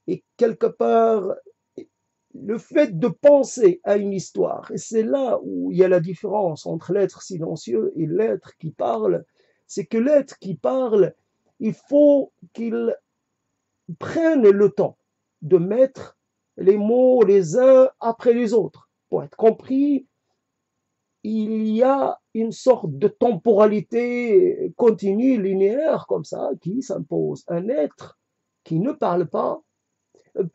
et quelque part, le fait de penser à une histoire, et c'est là où il y a la différence entre l'être silencieux et l'être qui parle, c'est que l'être qui parle, il faut qu'il prenne le temps de mettre les mots les uns après les autres pour être compris. Il y a une sorte de temporalité continue, linéaire, comme ça, qui s'impose. Un être qui ne parle pas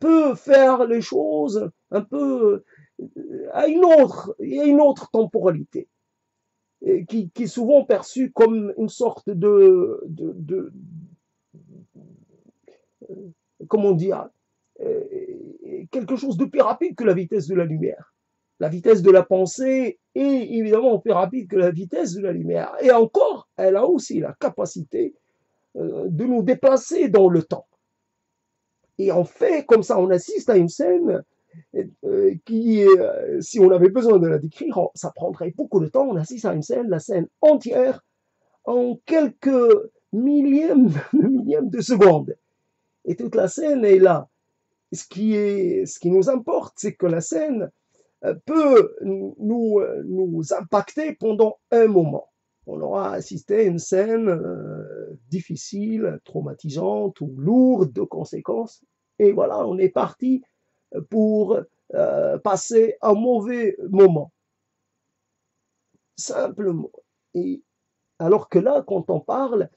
peut faire les choses un peu à une autre temporalité, qui est souvent perçue comme une sorte comment dire, quelque chose de plus rapide que la vitesse de la lumière. La vitesse de la pensée est évidemment plus rapide que la vitesse de la lumière. Et encore, elle a aussi la capacité de nous déplacer dans le temps. Et en fait, comme ça, on assiste à une scène qui, si on avait besoin de la décrire, ça prendrait beaucoup de temps. On assiste à une scène, la scène entière, en quelques millièmes de secondes. Et toute la scène est là. ce qui nous importe, c'est que la scène peut nous impacter pendant un moment. On aura assisté à une scène difficile, traumatisante ou lourde de conséquences. Et voilà, on est parti pour passer un mauvais moment, simplement. Et alors que là, quand on parle,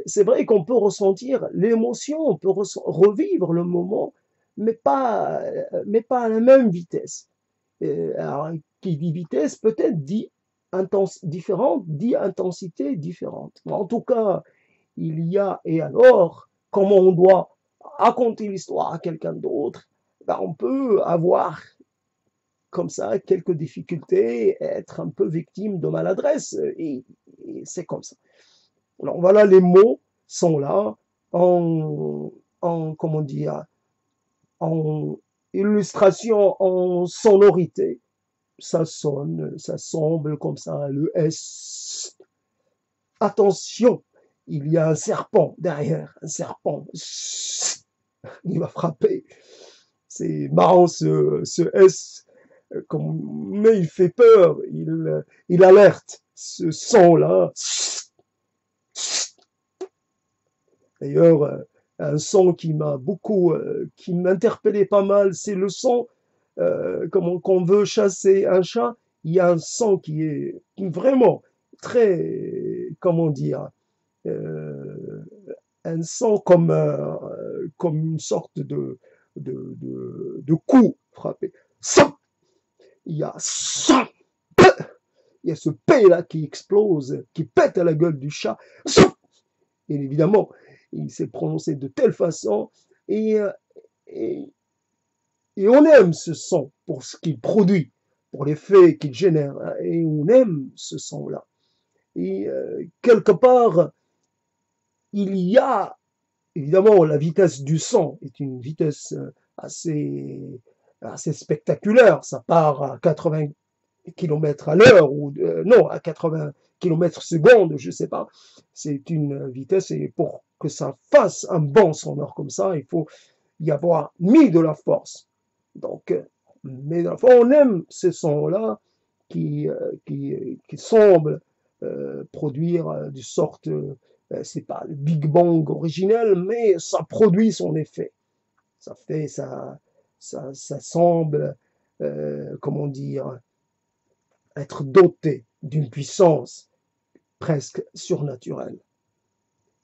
c'est vrai qu'on peut ressentir l'émotion, on peut revivre le moment, mais pas à la même vitesse. Alors, qui dit vitesse, peut-être dit différente, dit intensité différente. En tout cas, il y a, et alors, comment on doit raconter l'histoire à quelqu'un d'autre, ben, on peut avoir comme ça quelques difficultés, être un peu victime de maladresse, et c'est comme ça. Alors voilà, les mots sont là en, comment dire, en illustration, en sonorité. Ça sonne, ça semble comme ça, le S. Attention, il y a un serpent derrière, un serpent. Il va frapper. C'est marrant ce S, mais il fait peur, il alerte. Ce son-là. D'ailleurs, un son qui m'a beaucoup, qui m'interpellait pas mal, c'est le son, comme qu'on veut chasser un chat, il y a un son qui est vraiment très, comment dire, euh, un son comme une sorte de coup frappé. Ça, il y a ça, il y a ce P là qui explose, qui pète à la gueule du chat. Ça, et évidemment, il s'est prononcé de telle façon et, et, et on aime ce son pour ce qu'il produit, pour l'effet qu'il génère, et on aime ce son-là. Et quelque part, il y a, évidemment, la vitesse du son est une vitesse assez spectaculaire. Ça part à 80 km à l'heure, ou non, à 80 km secondes, je sais pas. C'est une vitesse, et pour que ça fasse un bond sonore comme ça, il faut y avoir mis de la force. Donc, mais on aime ces sons-là qui semblent produire du sorte, c'est pas le Big Bang originel, mais ça produit son effet. Ça fait, ça semble, comment dire, être doté d'une puissance presque surnaturelle.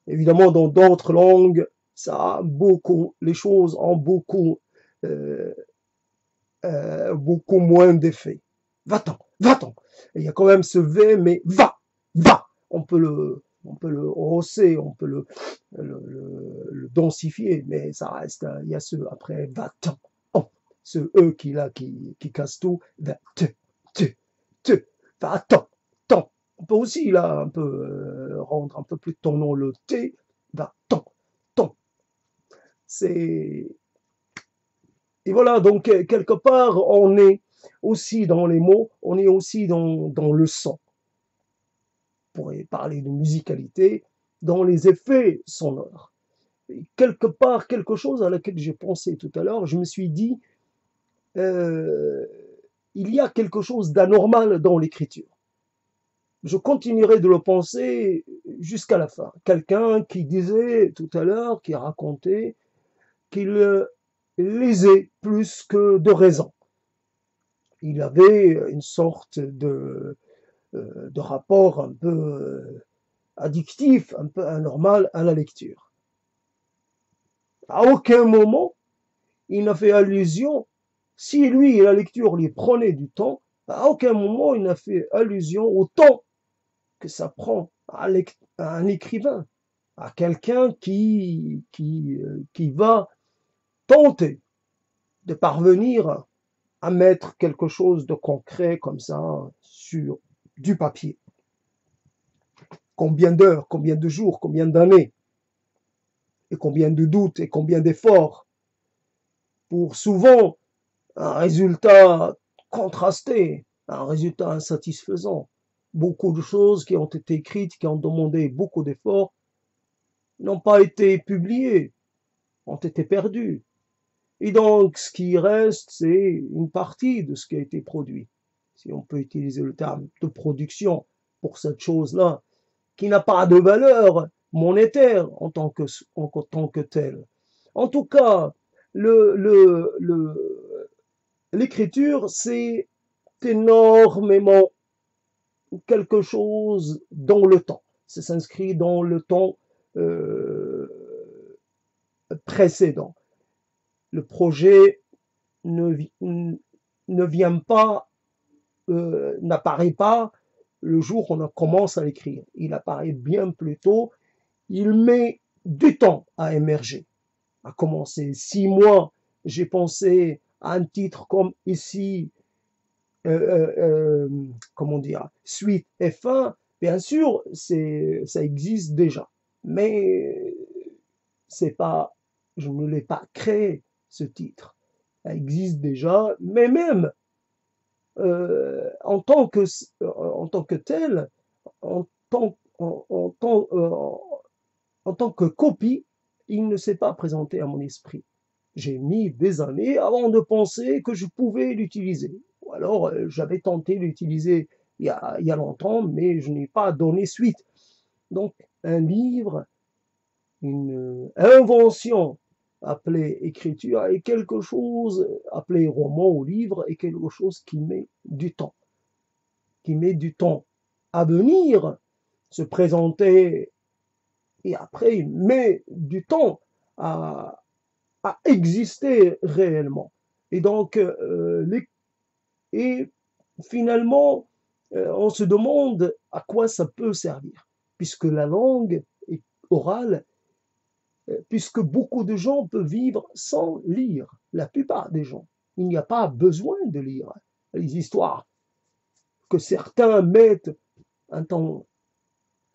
Évidemment, dans d'autres langues, ça a beaucoup, les choses ont euh, beaucoup moins d'effet. Va-t'en, va-t'en. Il y a quand même ce V, mais va, va. On peut le hausser, on peut le densifier, mais ça reste, il y a ce après, va-t'en. Oh, ce E qui casse tout, va-te, te, va-t'en, t'en. On peut aussi, là, un peu, rendre un peu plus tonnant le T, va-t'en, t'en. C'est, et voilà, donc quelque part, on est aussi dans les mots, on est aussi dans le son. On pourrait parler de musicalité, dans les effets sonores. Et quelque part, quelque chose à laquelle j'ai pensé tout à l'heure, je me suis dit, euh, il y a quelque chose d'anormal dans l'écriture. Je continuerai de le penser jusqu'à la fin. Quelqu'un qui disait tout à l'heure, qui racontait qu'il lisait plus que de raison. Il avait une sorte de rapport un peu addictif, un peu anormal à la lecture. À aucun moment, il n'a fait allusion, si lui, la lecture lui prenait du temps, à aucun moment il n'a fait allusion au temps que ça prend à un écrivain, à quelqu'un qui va tenter de parvenir à mettre quelque chose de concret comme ça sur du papier. Combien d'heures, combien de jours, combien d'années, et combien de doutes, et combien d'efforts, pour souvent un résultat contrasté, un résultat insatisfaisant. Beaucoup de choses qui ont été écrites, qui ont demandé beaucoup d'efforts, n'ont pas été publiées, ont été perdues. Et donc, ce qui reste, c'est une partie de ce qui a été produit, si on peut utiliser le terme de production pour cette chose-là, qui n'a pas de valeur monétaire en tant que telle. En tout cas, l'écriture, c'est énormément quelque chose dans le temps. Ça s'inscrit dans le temps euh, précédent. Le projet ne, ne vient pas, n'apparaît pas le jour où on commence à l'écrire. Il apparaît bien plus tôt. Il met du temps à émerger, à commencer. 6 mois, j'ai pensé à un titre comme ici, comment dire, suite et fin. Bien sûr, ça existe déjà, mais c'est pas, je ne l'ai pas créé ce titre. Ça existe déjà, mais même en tant que tel, en tant, en, en tant, en tant que copie, il ne s'est pas présenté à mon esprit. J'ai mis des années avant de penser que je pouvais l'utiliser. Ou alors, j'avais tenté d'utiliser il y a longtemps, mais je n'ai pas donné suite. Donc, un livre, une invention appelée écriture est quelque chose, appelé roman ou livre, est quelque chose qui met du temps, à venir, se présenter, et après il met du temps à, à exister réellement. Et donc, et finalement, on se demande à quoi ça peut servir, puisque la langue est orale, puisque beaucoup de gens peuvent vivre sans lire, la plupart des gens. Il n'y a pas besoin de lire les histoires que certains mettent un temps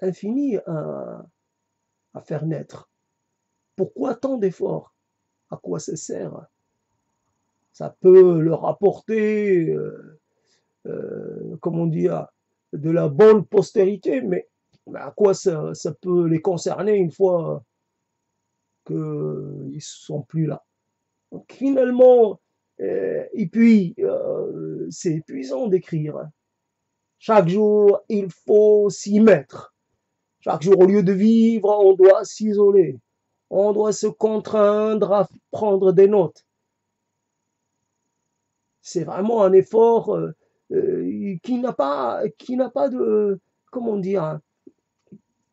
infini à faire naître. Pourquoi tant d'efforts? À quoi ça sert? Ça peut leur apporter, comment dire, de la bonne postérité, mais à quoi ça peut les concerner une fois qu'ils ne sont plus là? Donc finalement, et puis, c'est épuisant d'écrire. Chaque jour, il faut s'y mettre. Chaque jour, au lieu de vivre, on doit s'isoler. On doit se contraindre à prendre des notes. C'est vraiment un effort qui n'a pas de, comment dire,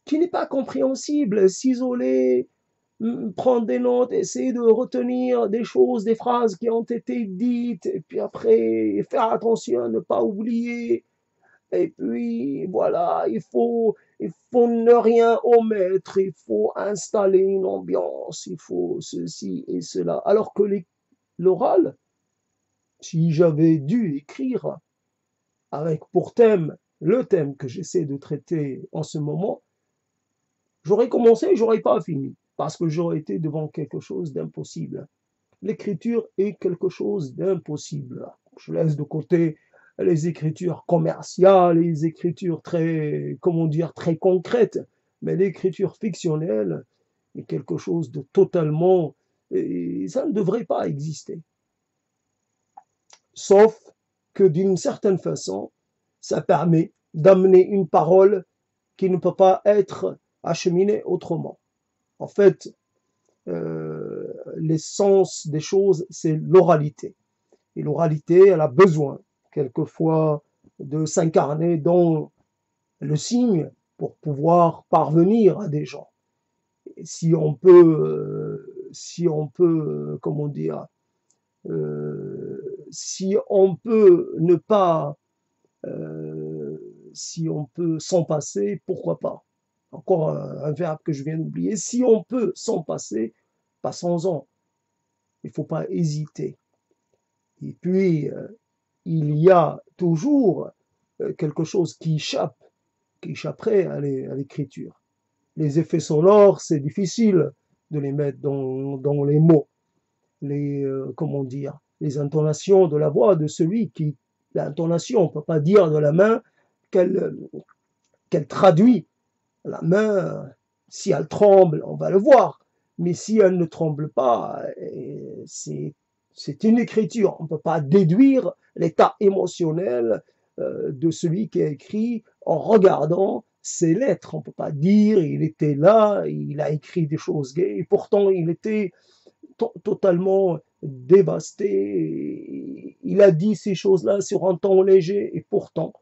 qui n'est pas compréhensible. S'isoler, prendre des notes, essayer de retenir des choses, des phrases qui ont été dites, et puis après faire attention à ne pas oublier. Et puis voilà, il faut ne rien omettre, il faut installer une ambiance, il faut ceci et cela. Alors que l'oral, si j'avais dû écrire avec pour thème le thème que j'essaie de traiter en ce moment, j'aurais commencé et j'aurais pas fini, parce que j'aurais été devant quelque chose d'impossible. L'écriture est quelque chose d'impossible. Je laisse de côté les écritures commerciales, les écritures très, comment dire, très concrètes, mais l'écriture fictionnelle est quelque chose de totalement, et ça ne devrait pas exister. Sauf que d'une certaine façon, ça permet d'amener une parole qui ne peut pas être acheminée autrement. En fait, l'essence des choses, c'est l'oralité. Et l'oralité, elle a besoin, quelquefois, de s'incarner dans le signe pour pouvoir parvenir à des gens. Et si on peut, comment dire, si on peut ne pas, euh, si on peut s'en passer, pourquoi pas? Encore un verbe que je viens d'oublier. Si on peut s'en passer, passons-en. Il ne faut pas hésiter. Et puis, il y a toujours quelque chose qui échapperait à l'écriture. Les effets sonores, c'est difficile de les mettre dans les mots. Comment dire, les intonations de la voix de celui qui, l'intonation, on ne peut pas dire de la main qu'elle traduit. La main, si elle tremble, on va le voir. Mais si elle ne tremble pas, c'est une écriture. On ne peut pas déduire l'état émotionnel de celui qui a écrit en regardant ses lettres. On ne peut pas dire il était là, il a écrit des choses gaies, et pourtant il était totalement dévasté. Il a dit ces choses-là sur un ton léger, et pourtant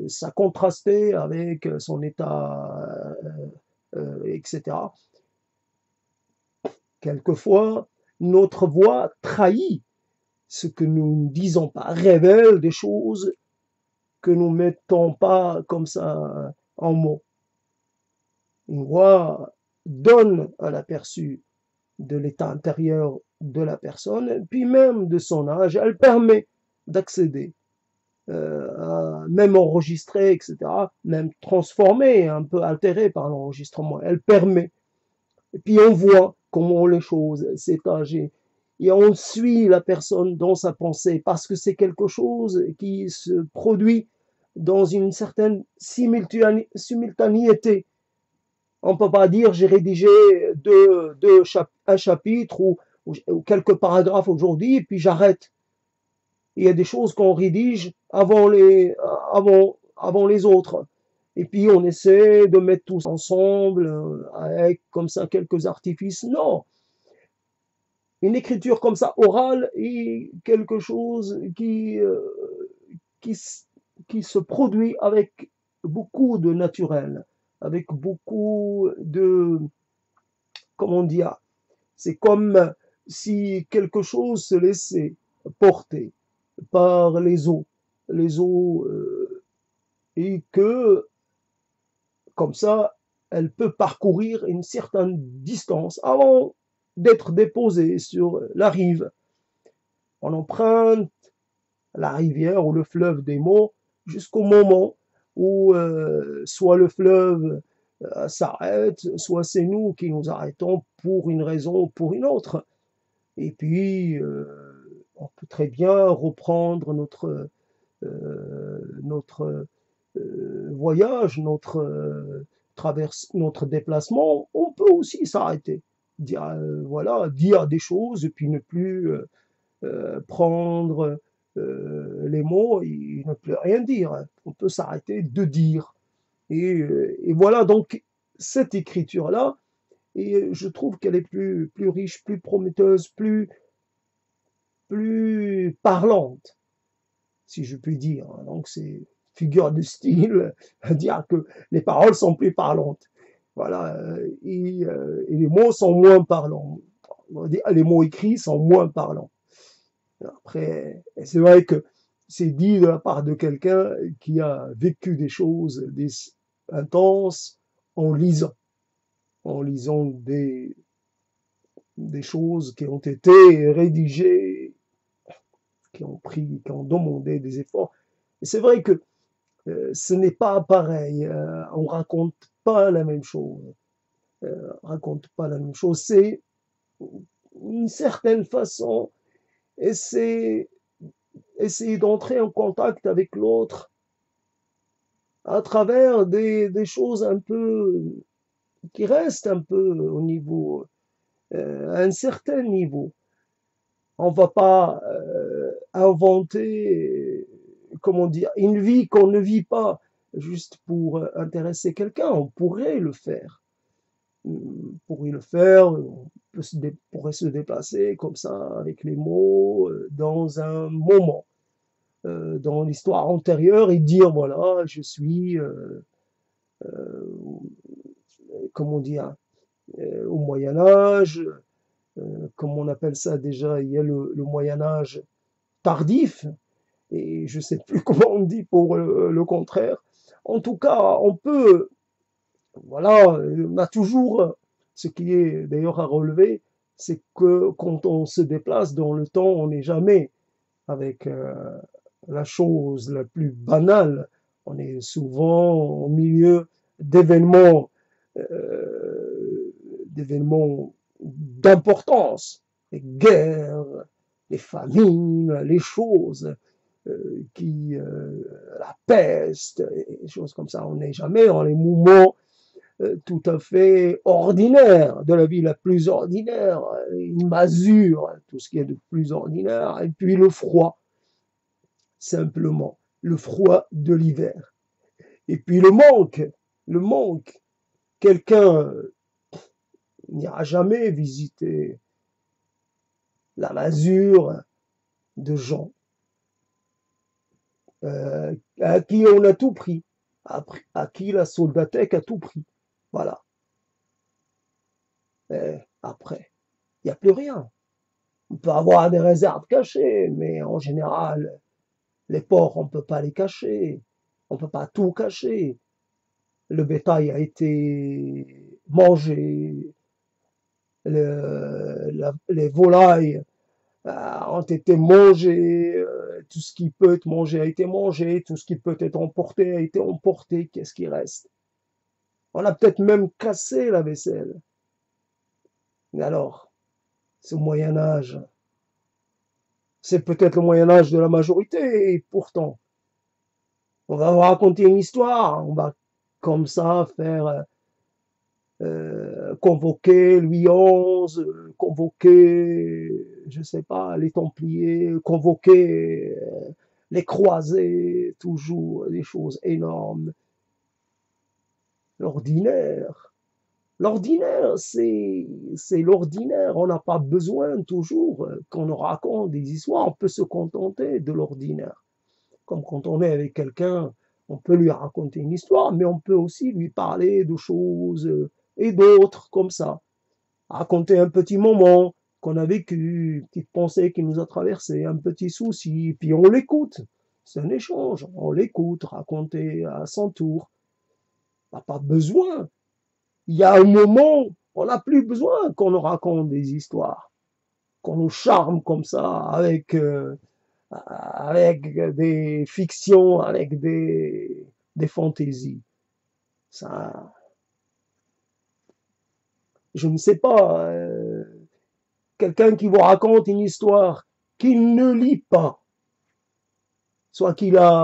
ça contrastait avec son état, etc. Quelquefois, notre voix trahit ce que nous ne disons pas, révèle des choses que nous ne mettons pas comme ça en mots. Une voix donne un aperçu de l'état intérieur de la personne, puis même de son âge. Elle permet d'accéder, même enregistrer, etc., même transformer, un peu altéré par l'enregistrement. Elle permet. Et puis on voit comment les choses s'étagent. Et on suit la personne dans sa pensée parce que c'est quelque chose qui se produit dans une certaine simultanéité. On ne peut pas dire j'ai rédigé un chapitre ou quelques paragraphes aujourd'hui et puis j'arrête. Il y a des choses qu'on rédige avant les autres. Et puis on essaie de mettre tout ensemble avec comme ça quelques artifices. Non, une écriture comme ça orale est quelque chose qui se produit avec beaucoup de naturel, avec beaucoup de, comment dire, c'est comme si quelque chose se laissait porter par les eaux, et que comme ça, elle peut parcourir une certaine distance avant d'être déposée sur la rive. On emprunte la rivière ou le fleuve des mots jusqu'au moment où soit le fleuve s'arrête, soit c'est nous qui nous arrêtons pour une raison ou pour une autre. Et puis, on peut très bien reprendre notre voyage, notre déplacement. On peut aussi s'arrêter, dire voilà, dire des choses et puis ne plus prendre les mots et ne plus rien dire. On peut s'arrêter de dire. Et voilà donc cette écriture-là, et je trouve qu'elle est plus riche, plus prometteuse, plus parlante, si je puis dire. Donc c'est figure de style, à dire que les paroles sont plus parlantes. Voilà, et les mots sont moins parlants. Les mots écrits sont moins parlants. Après, c'est vrai que c'est dit de la part de quelqu'un qui a vécu des choses intenses en lisant des choses qui ont été rédigées, qui ont demandé des efforts. Et c'est vrai que ce n'est pas pareil, on raconte pas la même chose. C'est une certaine façon essayer d'entrer en contact avec l'autre à travers des choses un peu qui restent un peu au niveau, à un certain niveau. On va pas inventer, comment dire, une vie qu'on ne vit pas juste pour intéresser quelqu'un. On pourrait le faire. On pourrait se déplacer comme ça avec les mots dans un moment, dans l'histoire antérieure et dire voilà, je suis, comment dire, au Moyen Âge, comme on appelle ça déjà, il y a le Moyen Âge tardif, et je ne sais plus comment on dit pour le contraire. En tout cas, on peut, voilà, on a toujours, ce qui est d'ailleurs à relever, c'est que quand on se déplace dans le temps, on n'est jamais avec la chose la plus banale. On est souvent au milieu d'événements d'importance, les guerres, les famines, les choses la peste, des choses comme ça. On n'est jamais dans les moments tout à fait ordinaire, de la vie la plus ordinaire, une masure, tout ce qui est de plus ordinaire, et puis le froid, simplement, le froid de l'hiver. Et puis le manque. Quelqu'un n'ira jamais visiter la masure de gens à qui on a tout pris, à qui la soldatèque a tout pris. Voilà. Et après, il n'y a plus rien. On peut avoir des réserves cachées, mais en général, les porcs, on ne peut pas les cacher. On ne peut pas tout cacher. Le bétail a été mangé, les volailles ont été mangées, tout ce qui peut être mangé a été mangé, tout ce qui peut être emporté a été emporté. Qu'est-ce qui reste? On a peut-être même cassé la vaisselle. Mais alors, ce Moyen Âge, c'est peut-être le Moyen Âge de la majorité, et pourtant, on va vous raconter une histoire, on va comme ça faire convoquer Louis XI, convoquer, je sais pas, les Templiers, convoquer les croisés, toujours des choses énormes. L'ordinaire. L'ordinaire, c'est l'ordinaire. On n'a pas besoin toujours qu'on nous raconte des histoires. On peut se contenter de l'ordinaire. Comme quand on est avec quelqu'un, on peut lui raconter une histoire, mais on peut aussi lui parler de choses et d'autres comme ça. Raconter un petit moment qu'on a vécu, une petite pensée qui nous a traversé, un petit souci, puis on l'écoute. C'est un échange. On l'écoute, raconter à son tour. On n'a pas besoin. Il y a un moment, on n'a plus besoin qu'on nous raconte des histoires, qu'on nous charme comme ça avec des fictions, avec des fantaisies. Ça, je ne sais pas, quelqu'un qui vous raconte une histoire qu'il ne lit pas, soit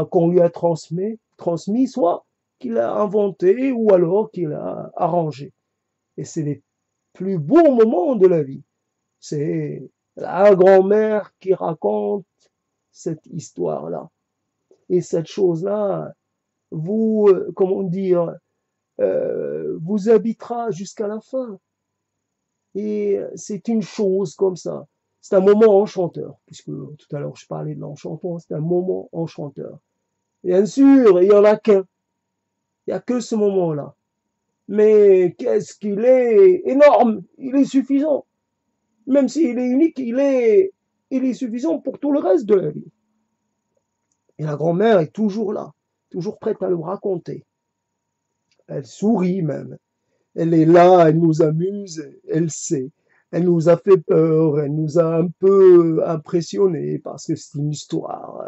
qu'on lui a transmis, soit qu'il a inventé ou alors qu'il a arrangé. Et c'est les plus beaux moments de la vie. C'est la grand-mère qui raconte cette histoire-là. Et cette chose-là, vous, comment dire, vous habitera jusqu'à la fin. Et c'est une chose comme ça. C'est un moment enchanteur, puisque tout à l'heure je parlais de l'enchantement, c'est un moment enchanteur. Bien sûr, il n'y en a qu'un. Il n'y a que ce moment-là. Mais qu'est-ce qu'il est énorme, il est suffisant. Même s'il est unique, il est suffisant pour tout le reste de la vie. Et la grand-mère est toujours là, toujours prête à le raconter. Elle sourit même. Elle est là, elle nous amuse, elle sait. Elle nous a fait peur, elle nous a un peu impressionnés parce que c'est une histoire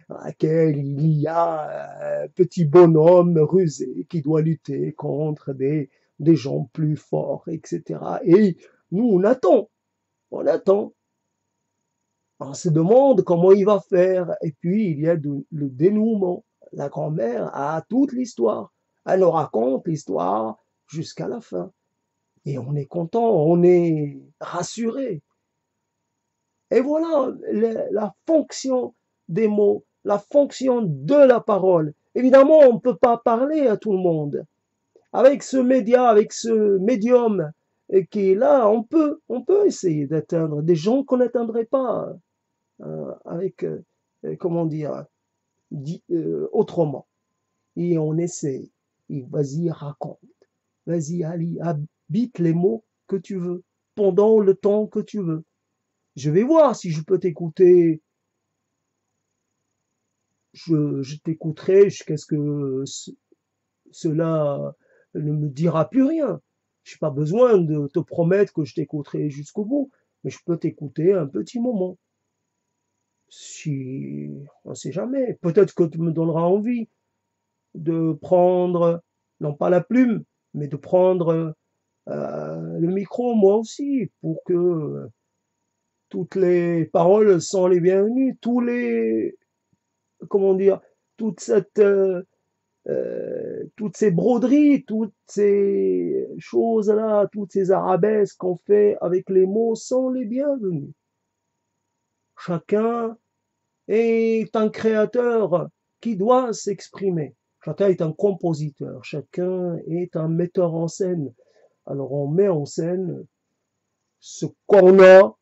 dans laquelle il y a un petit bonhomme rusé qui doit lutter contre des gens plus forts, etc. Et nous, on attend. On se demande comment il va faire. Et puis, il y a le dénouement. La grand-mère a toute l'histoire. Elle nous raconte l'histoire jusqu'à la fin. Et on est content, on est rassuré. Et voilà la fonction des mots, la fonction de la parole. Évidemment, on ne peut pas parler à tout le monde. Avec ce média, avec ce médium qui est là, on peut essayer d'atteindre des gens qu'on n'atteindrait pas avec, comment dire, autrement. Et on essaie. Et vas-y, raconte. Vas-y, Ali, habite les mots que tu veux, pendant le temps que tu veux. Je vais voir si je peux t'écouter. Je t'écouterai jusqu'à ce que cela ne me dira plus rien. Je n'ai pas besoin de te promettre que je t'écouterai jusqu'au bout, mais je peux t'écouter un petit moment. Si, on ne sait jamais. Peut-être que tu me donneras envie de prendre, non pas la plume, mais de prendre le micro moi aussi, pour que toutes les paroles sont les bienvenues, tous les, comment dire, toute cette toutes ces broderies, toutes ces choses-là, toutes ces arabesques qu'on fait avec les mots sont les bienvenus. Chacun est un créateur qui doit s'exprimer. Chacun est un compositeur, chacun est un metteur en scène. Alors on met en scène ce qu'on a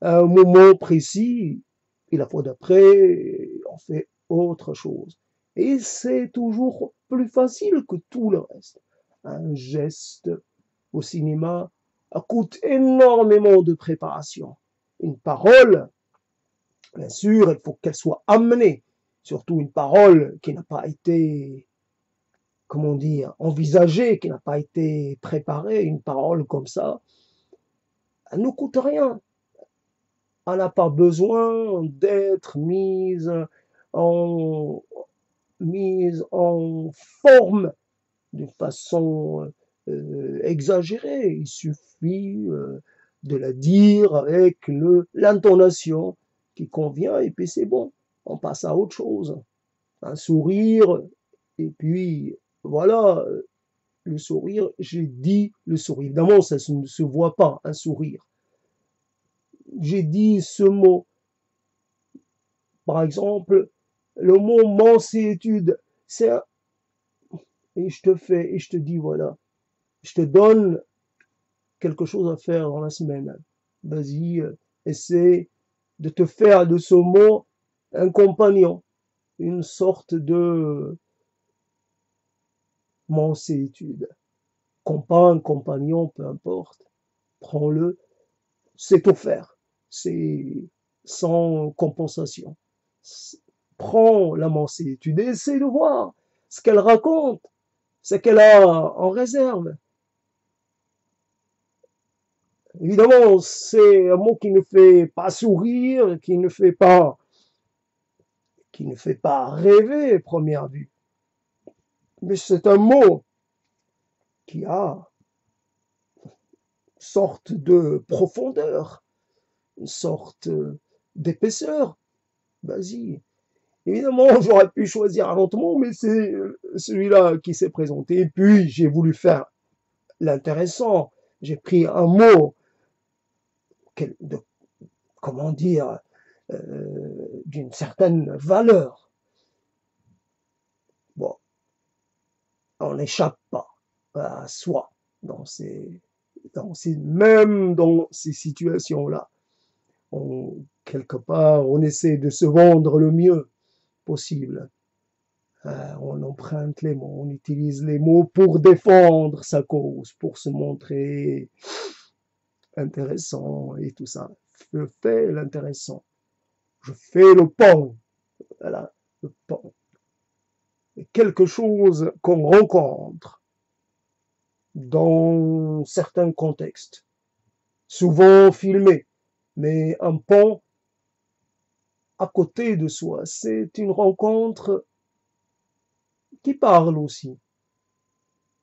à un moment précis, et la fois d'après, on fait autre chose. Et c'est toujours plus facile que tout le reste. Un geste au cinéma coûte énormément de préparation. Une parole, bien sûr, il faut qu'elle soit amenée. Surtout une parole qui n'a pas été, comment dire, envisagée, qui n'a pas été préparée. Une parole comme ça, elle ne coûte rien. Elle n'a pas besoin d'être en, mise en forme d'une façon exagérée. Il suffit de la dire avec l'intonation qui convient et puis c'est bon. On passe à autre chose. Un sourire et puis voilà, le sourire, j'ai dit le sourire. Évidemment, ça ne se voit pas, un sourire. J'ai dit ce mot. Par exemple, le mot mansuétude, c'est un... et je te dis voilà, je te donne quelque chose à faire dans la semaine. Vas-y, essaie de te faire de ce mot un compagnon, une sorte de mansuétude. Compagne, compagnon, peu importe, prends-le, c'est offert, c'est sans compensation. Prends la mansuétude et essaie de voir ce qu'elle raconte, ce qu'elle a en réserve. Évidemment, c'est un mot qui ne fait pas sourire, qui ne fait pas rêver à première vue. Mais c'est un mot qui a une sorte de profondeur, une sorte d'épaisseur. Vas-y. Évidemment, j'aurais pu choisir un autre mot, mais c'est celui-là qui s'est présenté. Et puis, j'ai voulu faire l'intéressant. J'ai pris un mot de, comment dire, d'une certaine valeur. Bon, on n'échappe pas à soi même dans ces situations-là. Quelque part, on essaie de se vendre le mieux possible. On emprunte les mots, on utilise les mots pour défendre sa cause, pour se montrer intéressant et tout ça. Je fais l'intéressant. Je fais le pont. Voilà, le pont. Et quelque chose qu'on rencontre dans certains contextes, souvent filmés, mais un pont à côté de soi, c'est une rencontre qui parle aussi.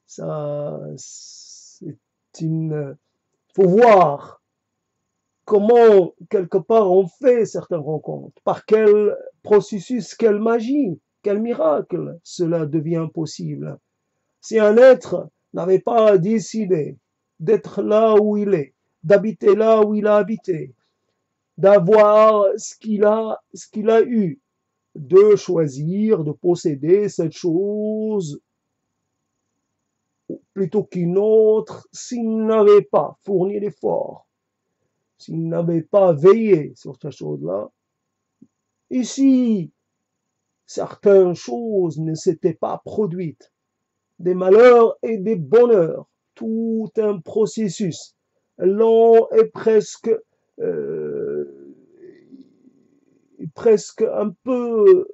Ça, c'est une, faut voir comment, quelque part, on fait certaines rencontres, par quel processus, quelle magie, quel miracle cela devient possible. Si un être n'avait pas décidé d'être là où il est, d'habiter là où il a habité, d'avoir ce qu'il a eu, de choisir, de posséder cette chose plutôt qu'une autre, s'il n'avait pas fourni l'effort, s'il n'avait pas veillé sur cette chose-là, et si certaines choses ne s'étaient pas produites, des malheurs et des bonheurs, tout un processus lent et presque un peu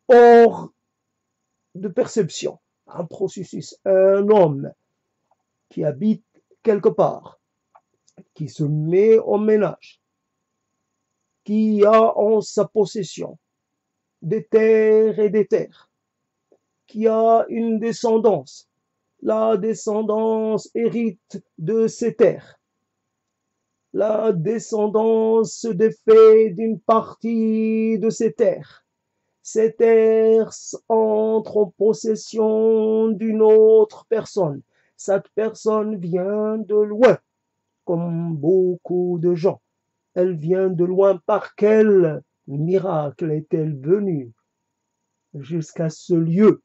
hors de perception, un processus, un homme qui habite quelque part, qui se met au ménage, qui a en sa possession des terres et des terres, qui a une descendance. La descendance hérite de ces terres. La descendance se défait d'une partie de ces terres. Cet air entre en possession d'une autre personne. Cette personne vient de loin, comme beaucoup de gens. Elle vient de loin. Par quel miracle est-elle venue jusqu'à ce lieu?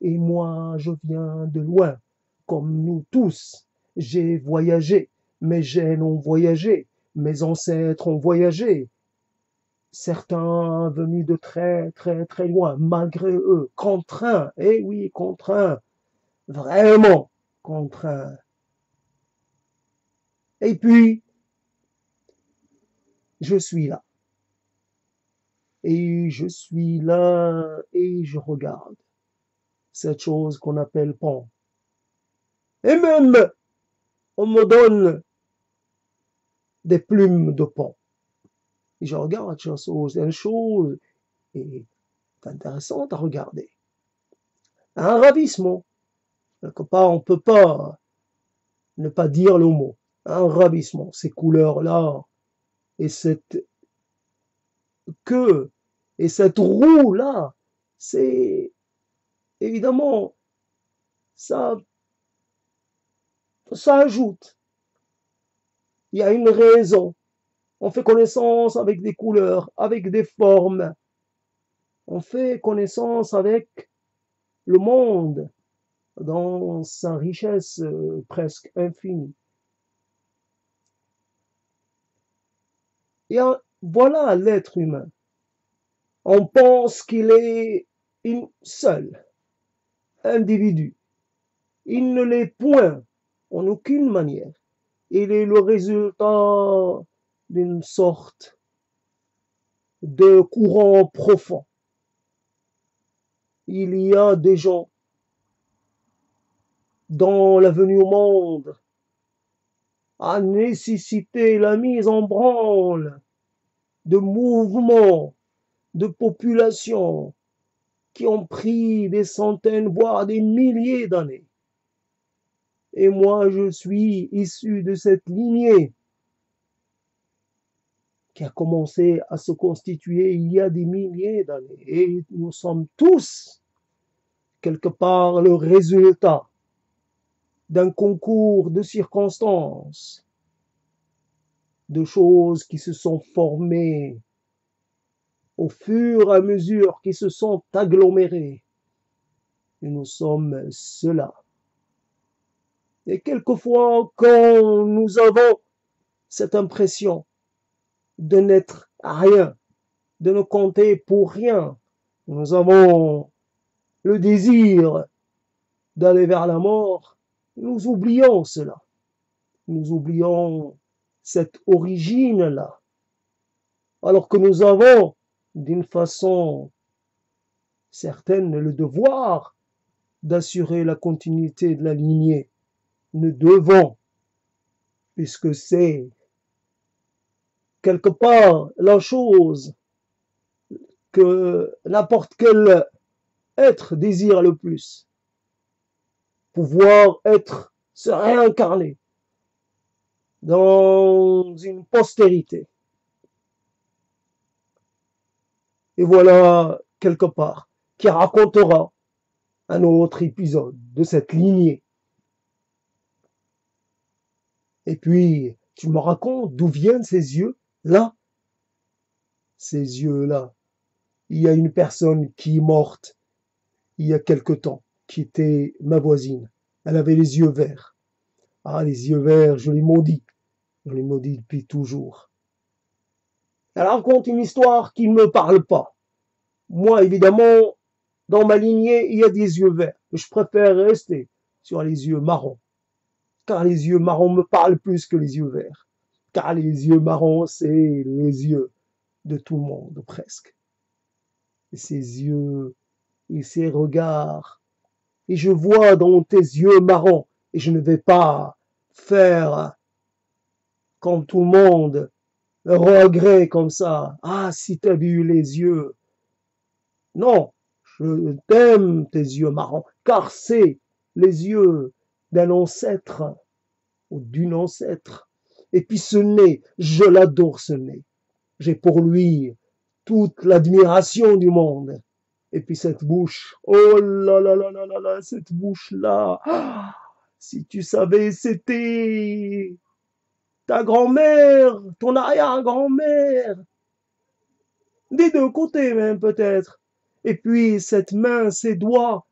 Et moi, je viens de loin, comme nous tous. J'ai voyagé, mes gènes ont voyagé, mes ancêtres ont voyagé. Certains venus de très, très, très loin, malgré eux, contraints, eh oui, contraints, vraiment contraints. Et puis, je suis là. Et je suis là et je regarde cette chose qu'on appelle pont. Et même, on me donne des plumes de pont. Et je regarde une chose est intéressante à regarder. Un ravissement. Quelque part, on ne peut pas ne pas dire le mot. Un ravissement. Ces couleurs-là et cette queue et cette roue-là, c'est évidemment, ça ajoute. Il y a une raison. On fait connaissance avec des couleurs, avec des formes. On fait connaissance avec le monde dans sa richesse presque infinie. Et voilà l'être humain. On pense qu'il est une seule individu. Il ne l'est point en aucune manière. Il est le résultat d'une sorte de courant profond. Il y a des gens dont la venue au monde a nécessité la mise en branle de mouvements de populations qui ont pris des centaines, voire des milliers d'années. Et moi, je suis issu de cette lignée qui a commencé à se constituer il y a des milliers d'années. Et nous sommes tous, quelque part, le résultat d'un concours de circonstances, de choses qui se sont formées au fur et à mesure qui se sont agglomérées. Et nous sommes cela. Et quelquefois, quand nous avons cette impression de n'être rien, de ne compter pour rien, nous avons le désir d'aller vers la mort, nous oublions cela. Nous oublions cette origine-là. Alors que nous avons, d'une façon certaine, le devoir d'assurer la continuité de la lignée. Nous devons, puisque c'est quelque part la chose que n'importe quel être désire le plus. Pouvoir se réincarner dans une postérité. Et voilà, quelque part, qui racontera un autre épisode de cette lignée. Et puis, tu me racontes d'où viennent ces yeux-là? Ces yeux-là. Il y a une personne qui est morte il y a quelque temps, qui était ma voisine. Elle avait les yeux verts. Ah, les yeux verts, je les maudis. Je les maudis depuis toujours. Elle raconte une histoire qui ne me parle pas. Moi, évidemment, dans ma lignée, il y a des yeux verts. Je préfère rester sur les yeux marrons. Car les yeux marrons me parlent plus que les yeux verts. Car les yeux marrons, c'est les yeux de tout le monde, presque. Et ces yeux et ces regards. Et je vois dans tes yeux marrons. Et je ne vais pas faire comme tout le monde, un regret comme ça. Ah, si tu avais eu les yeux. Non, je t'aime tes yeux marrons, car c'est les yeux d'un ancêtre ou d'une ancêtre. Et puis ce nez, je l'adore ce nez. J'ai pour lui toute l'admiration du monde. Et puis cette bouche, oh là là là là là là, cette bouche-là, ah, si tu savais, c'était ta grand-mère, ton arrière-grand-mère, des deux côtés même peut-être. Et puis cette main, ses doigts,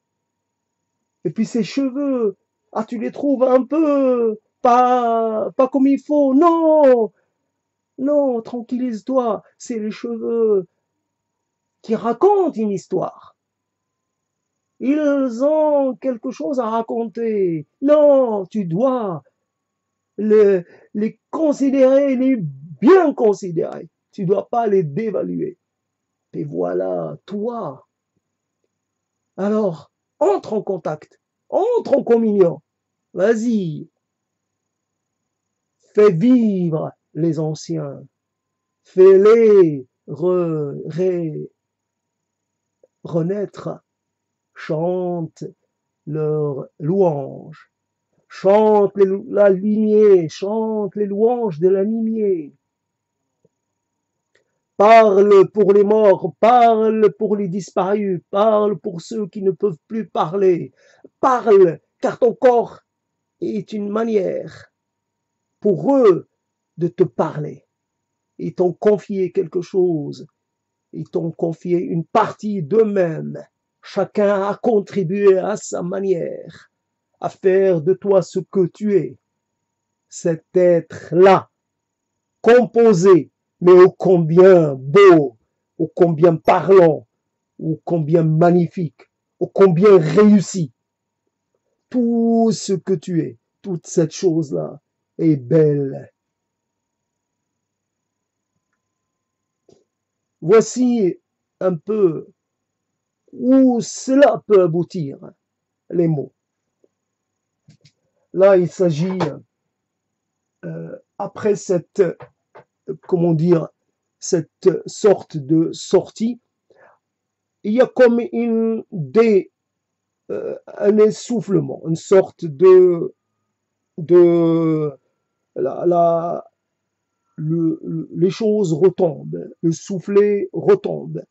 et puis ses cheveux, ah tu les trouves un peu pas comme il faut, non, non, tranquillise-toi, c'est les cheveux qui racontent une histoire. Ils ont quelque chose à raconter. Non, tu dois le- les considérer, les bien considérer. Tu dois pas les dévaluer. Et voilà, toi. Alors, entre en contact, entre en communion. Vas-y, fais vivre les anciens. Fais-les renaître. Chante leur louange. Chante la lignée, chante les louanges de la lignée. Parle pour les morts, parle pour les disparus, parle pour ceux qui ne peuvent plus parler. Parle, car ton corps est une manière pour eux de te parler. Ils t'ont confié quelque chose, ils t'ont confié une partie d'eux-mêmes. Chacun a contribué à sa manière à faire de toi ce que tu es. Cet être-là, composé, mais ô combien beau, ô combien parlant, ô combien magnifique, ô combien réussi. Tout ce que tu es, toute cette chose-là est belle. Voici un peu où cela peut aboutir, les mots. Là, il s'agit, après cette, comment dire, cette sorte de sortie, il y a comme un essoufflement, une sorte de les choses retombent, le soufflet retombe.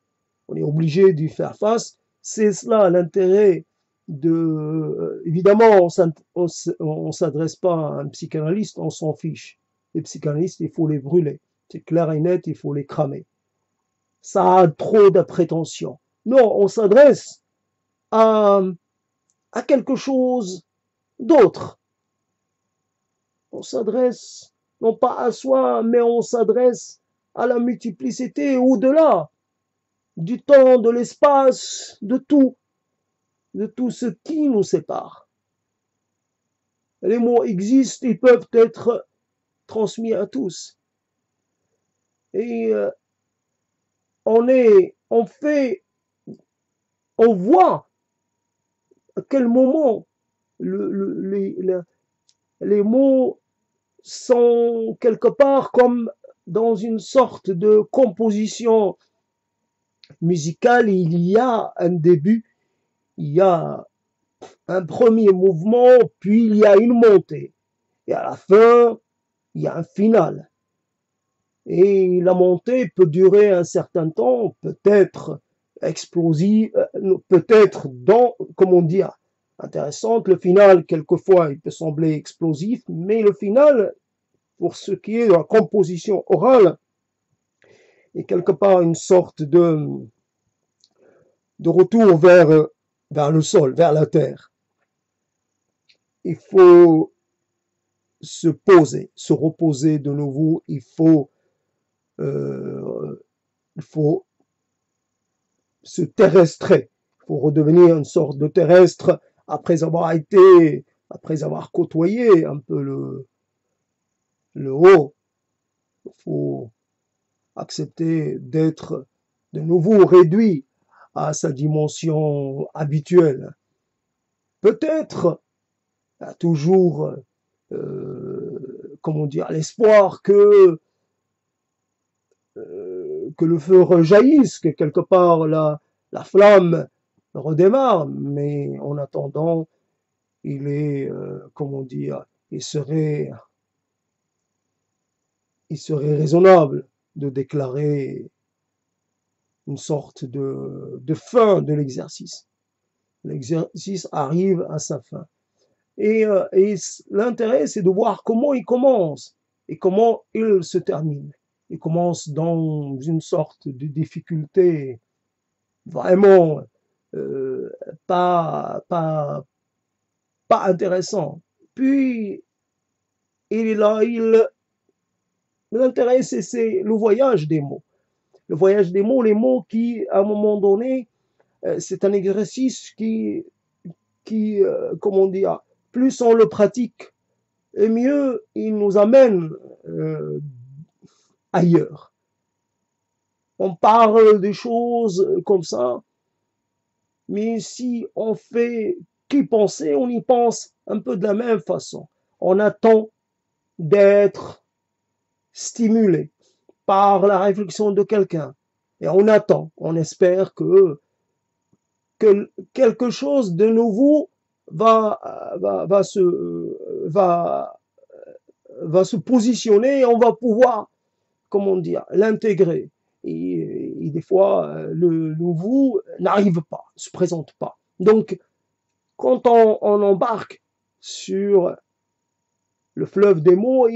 On est obligé d'y faire face. C'est cela l'intérêt de. Évidemment, on s'adresse pas à un psychanalyste, on s'en fiche. Les psychanalystes, il faut les brûler. C'est clair et net, il faut les cramer. Ça a trop de prétention. Non, on s'adresse à, à quelque chose d'autre. On s'adresse non pas à soi, mais on s'adresse à la multiplicité au-delà du temps, de l'espace, de tout ce qui nous sépare. Les mots existent, ils peuvent être transmis à tous. Et on voit à quel moment les mots sont quelque part comme dans une sorte de composition musicale. Il y a un début, il y a un premier mouvement, puis il y a une montée. Et à la fin, il y a un final. Et la montée peut durer un certain temps, peut-être explosive, peut-être comment dire, intéressante. Le final, quelquefois, il peut sembler explosif, mais le final, pour ce qui est de la composition orale, est quelque part une sorte de retour vers le sol, vers la terre. Il faut se poser, se reposer de nouveau, il faut se terrestrer, il faut redevenir une sorte de terrestre après avoir côtoyé un peu le haut. Il faut accepter d'être de nouveau réduit à sa dimension habituelle. Peut-être toujours, comment dire, l'espoir que le feu rejaillisse, que quelque part la flamme redémarre, mais en attendant, il est, comment dire, il serait raisonnable de déclarer une sorte de fin de l'exercice. L'exercice arrive à sa fin. Et l'intérêt, c'est de voir comment il commence et comment il se termine. Il commence dans une sorte de difficulté vraiment pas, pas, pas intéressant. Puis, il est là, l'intérêt, c'est le voyage des mots. Le voyage des mots, les mots qui, à un moment donné, c'est un exercice qui comment dire, plus on le pratique, et mieux il nous amène ailleurs. On parle des choses comme ça, mais si on fait qu'y penser, on y pense un peu de la même façon. On attend d'être stimulé par la réflexion de quelqu'un. Et on attend, on espère que quelque chose de nouveau va se positionner et on va pouvoir, comment dire, l'intégrer. Et des fois, le nouveau n'arrive pas, ne se présente pas. Donc, quand on embarque sur le fleuve des mots,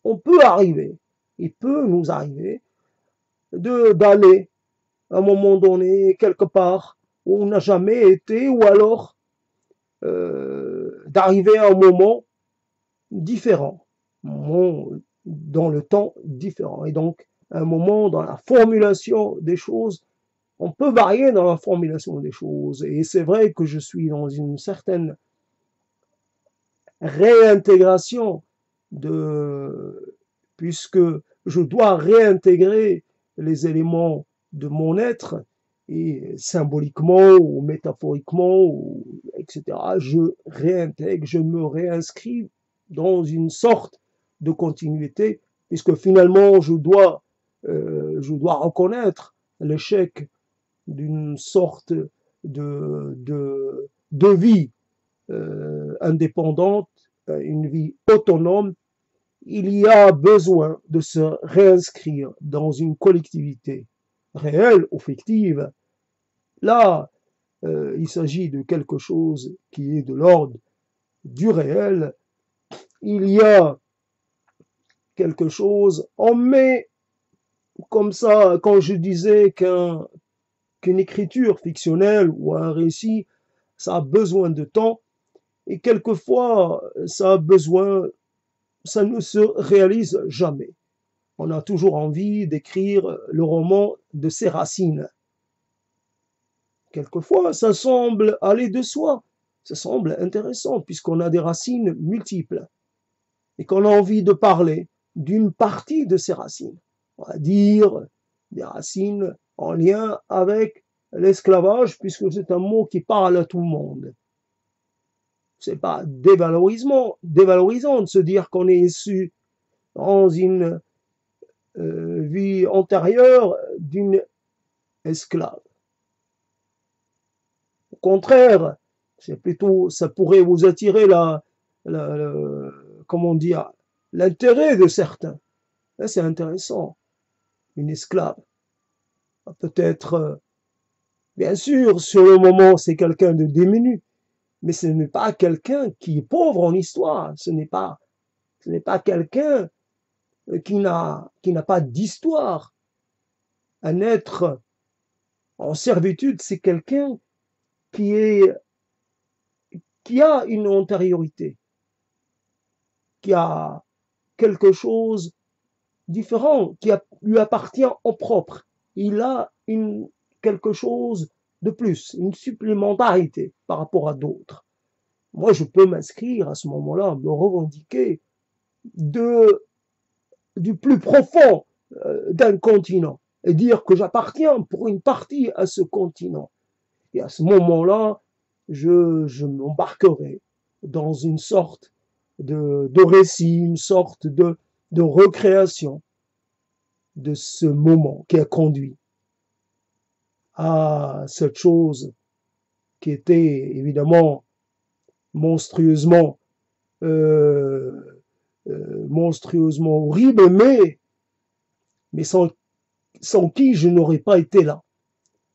on peut arriver, il peut nous arriver d'aller à un moment donné quelque part où on n'a jamais été, ou alors d'arriver à un moment différent, un moment dans le temps différent. Et donc, un moment dans la formulation des choses, on peut varier dans la formulation des choses. Et c'est vrai que je suis dans une certaine réintégration puisque je dois réintégrer les éléments de mon être, et symboliquement ou métaphoriquement, etc., je réintègre, je me réinscris dans une sorte de continuité, puisque finalement je dois reconnaître l'échec d'une sorte de vie indépendante, une vie autonome. Il y a besoin de se réinscrire dans une collectivité réelle ou fictive. Là, il s'agit de quelque chose qui est de l'ordre du réel. Il y a quelque chose, on met comme ça, quand je disais qu'une écriture fictionnelle ou un récit, ça a besoin de temps, et quelquefois, ça ne se réalise jamais. On a toujours envie d'écrire le roman de ses racines. Quelquefois, ça semble aller de soi, ça semble intéressant puisqu'on a des racines multiples et qu'on a envie de parler d'une partie de ces racines. On va dire des racines en lien avec l'esclavage puisque c'est un mot qui parle à tout le monde. C'est pas dévalorisant de se dire qu'on est issu dans une vie antérieure d'une esclave. Au contraire, c'est plutôt, ça pourrait vous attirer comment dire, l'intérêt de certains. Là, c'est intéressant. Une esclave. Peut-être, bien sûr, sur le moment, c'est quelqu'un de démuni, mais ce n'est pas quelqu'un qui est pauvre en histoire. Ce n'est pas quelqu'un qui n'a pas d'histoire. Un être en servitude, c'est quelqu'un qui a une antériorité, qui a quelque chose différent, qui lui appartient en propre. Il a quelque chose de plus, une supplémentarité par rapport à d'autres. Moi, je peux m'inscrire à ce moment-là, me revendiquer du plus profond d'un continent et dire que j'appartiens pour une partie à ce continent. Et à ce moment-là, je m'embarquerai dans une sorte de récit, une sorte de recréation de ce moment qui a conduit à cette chose qui était évidemment monstrueusement horrible, mais sans qui je n'aurais pas été là.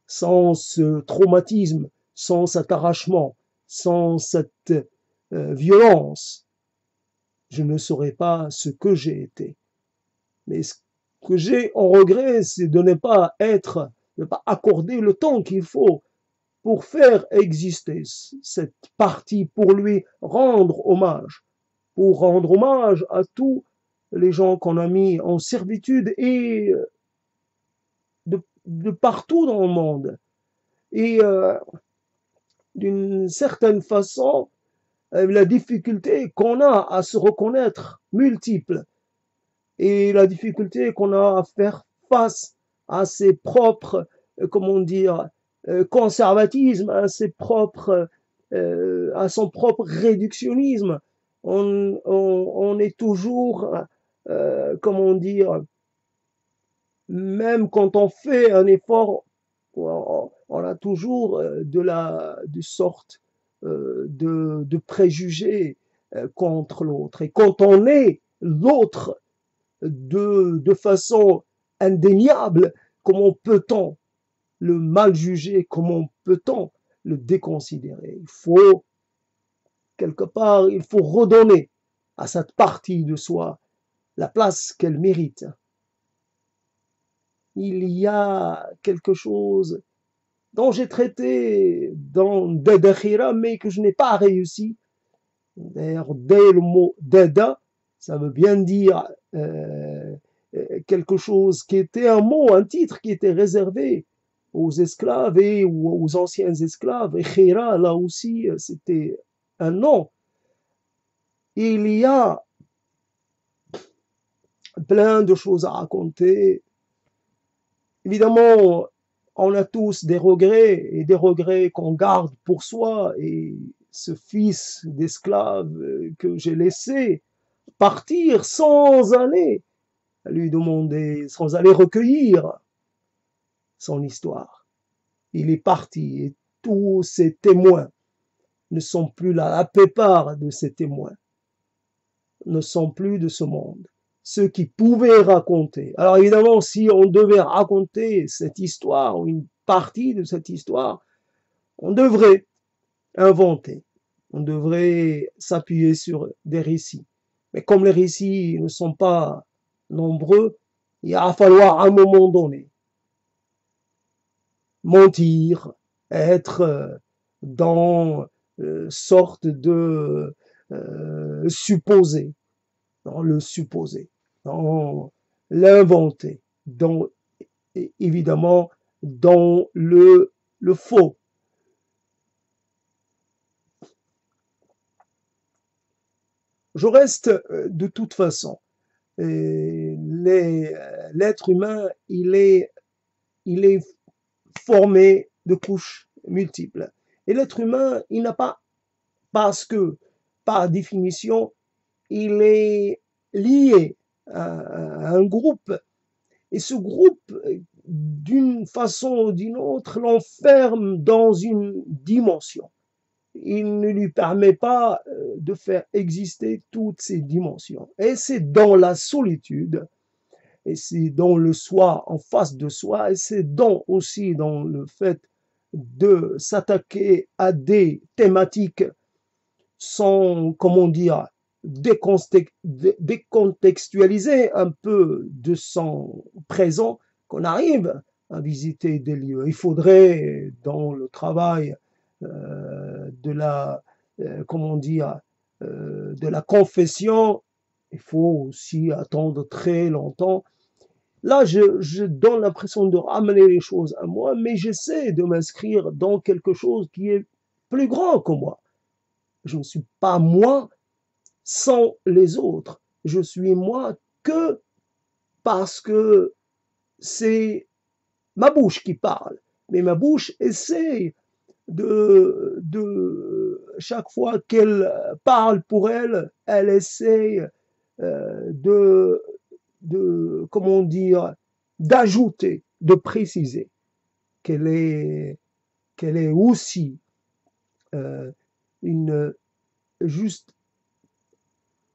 sans ce traumatisme, sans cet arrachement, sans cette violence, je ne saurais pas ce que j'ai été. Mais ce que j'ai en regret, c'est de ne pas accorder le temps qu'il faut pour faire exister cette partie, pour lui rendre hommage, à tous les gens qu'on a mis en servitude et de partout dans le monde. Et d'une certaine façon, la difficulté qu'on a à se reconnaître multiple et la difficulté qu'on a à faire face à ses propres, comment dire, conservatisme, à son propre réductionnisme. On est toujours, comment dire, même quand on fait un effort, on a toujours de sorte de préjugés contre l'autre. Et quand on est l'autre de façon indéniable, comment peut-on le mal juger, comment peut-on le déconsidérer? Quelque part, il faut redonner à cette partie de soi la place qu'elle mérite. Il y a quelque chose dont j'ai traité dans Dadakhira, mais que je n'ai pas réussi. D'ailleurs, dès le mot Dada, ça veut bien dire quelque chose qui était un titre qui était réservé aux esclaves et aux anciens esclaves. Et Khira, là aussi, c'était un nom. Il y a plein de choses à raconter. Évidemment, on a tous des regrets et des regrets qu'on garde pour soi. Et ce fils d'esclave que j'ai laissé partir sans aller lui demander, sans aller recueillir son histoire. Il est parti et tous ces témoins ne sont plus là. La plupart de ces témoins ne sont plus de ce monde. Ceux qui pouvaient raconter. Alors évidemment, si on devait raconter cette histoire ou une partie de cette histoire, on devrait inventer. On devrait s'appuyer sur des récits. Mais comme les récits ne sont pas nombreux, il va falloir à un moment donné mentir, être dans sorte de supposé, dans le supposé, dans l'inventé, dans évidemment dans le faux. Je reste de toute façon. L'être humain, il est formé de couches multiples. Et l'être humain, il n'a pas, parce que, par définition, il est lié à un groupe. Et ce groupe, d'une façon ou d'une autre, l'enferme dans une dimension. Il ne lui permet pas de faire exister toutes ces dimensions. Et c'est dans la solitude, et c'est dans le soi en face de soi, et c'est aussi dans le fait de s'attaquer à des thématiques sans, comment dire, décontextualiser un peu de son présent, qu'on arrive à visiter des lieux. Il faudrait, dans le travail de la, comment dire, de la confession, il faut aussi attendre très longtemps. Là, je donne l'impression de ramener les choses à moi, mais j'essaie de m'inscrire dans quelque chose qui est plus grand que moi. Je ne suis pas moi sans les autres. Je suis moi que parce que c'est ma bouche qui parle. Mais ma bouche essaie chaque fois qu'elle parle pour elle, elle essaie comment dire, d'ajouter, de préciser qu'elle est aussi euh, une, juste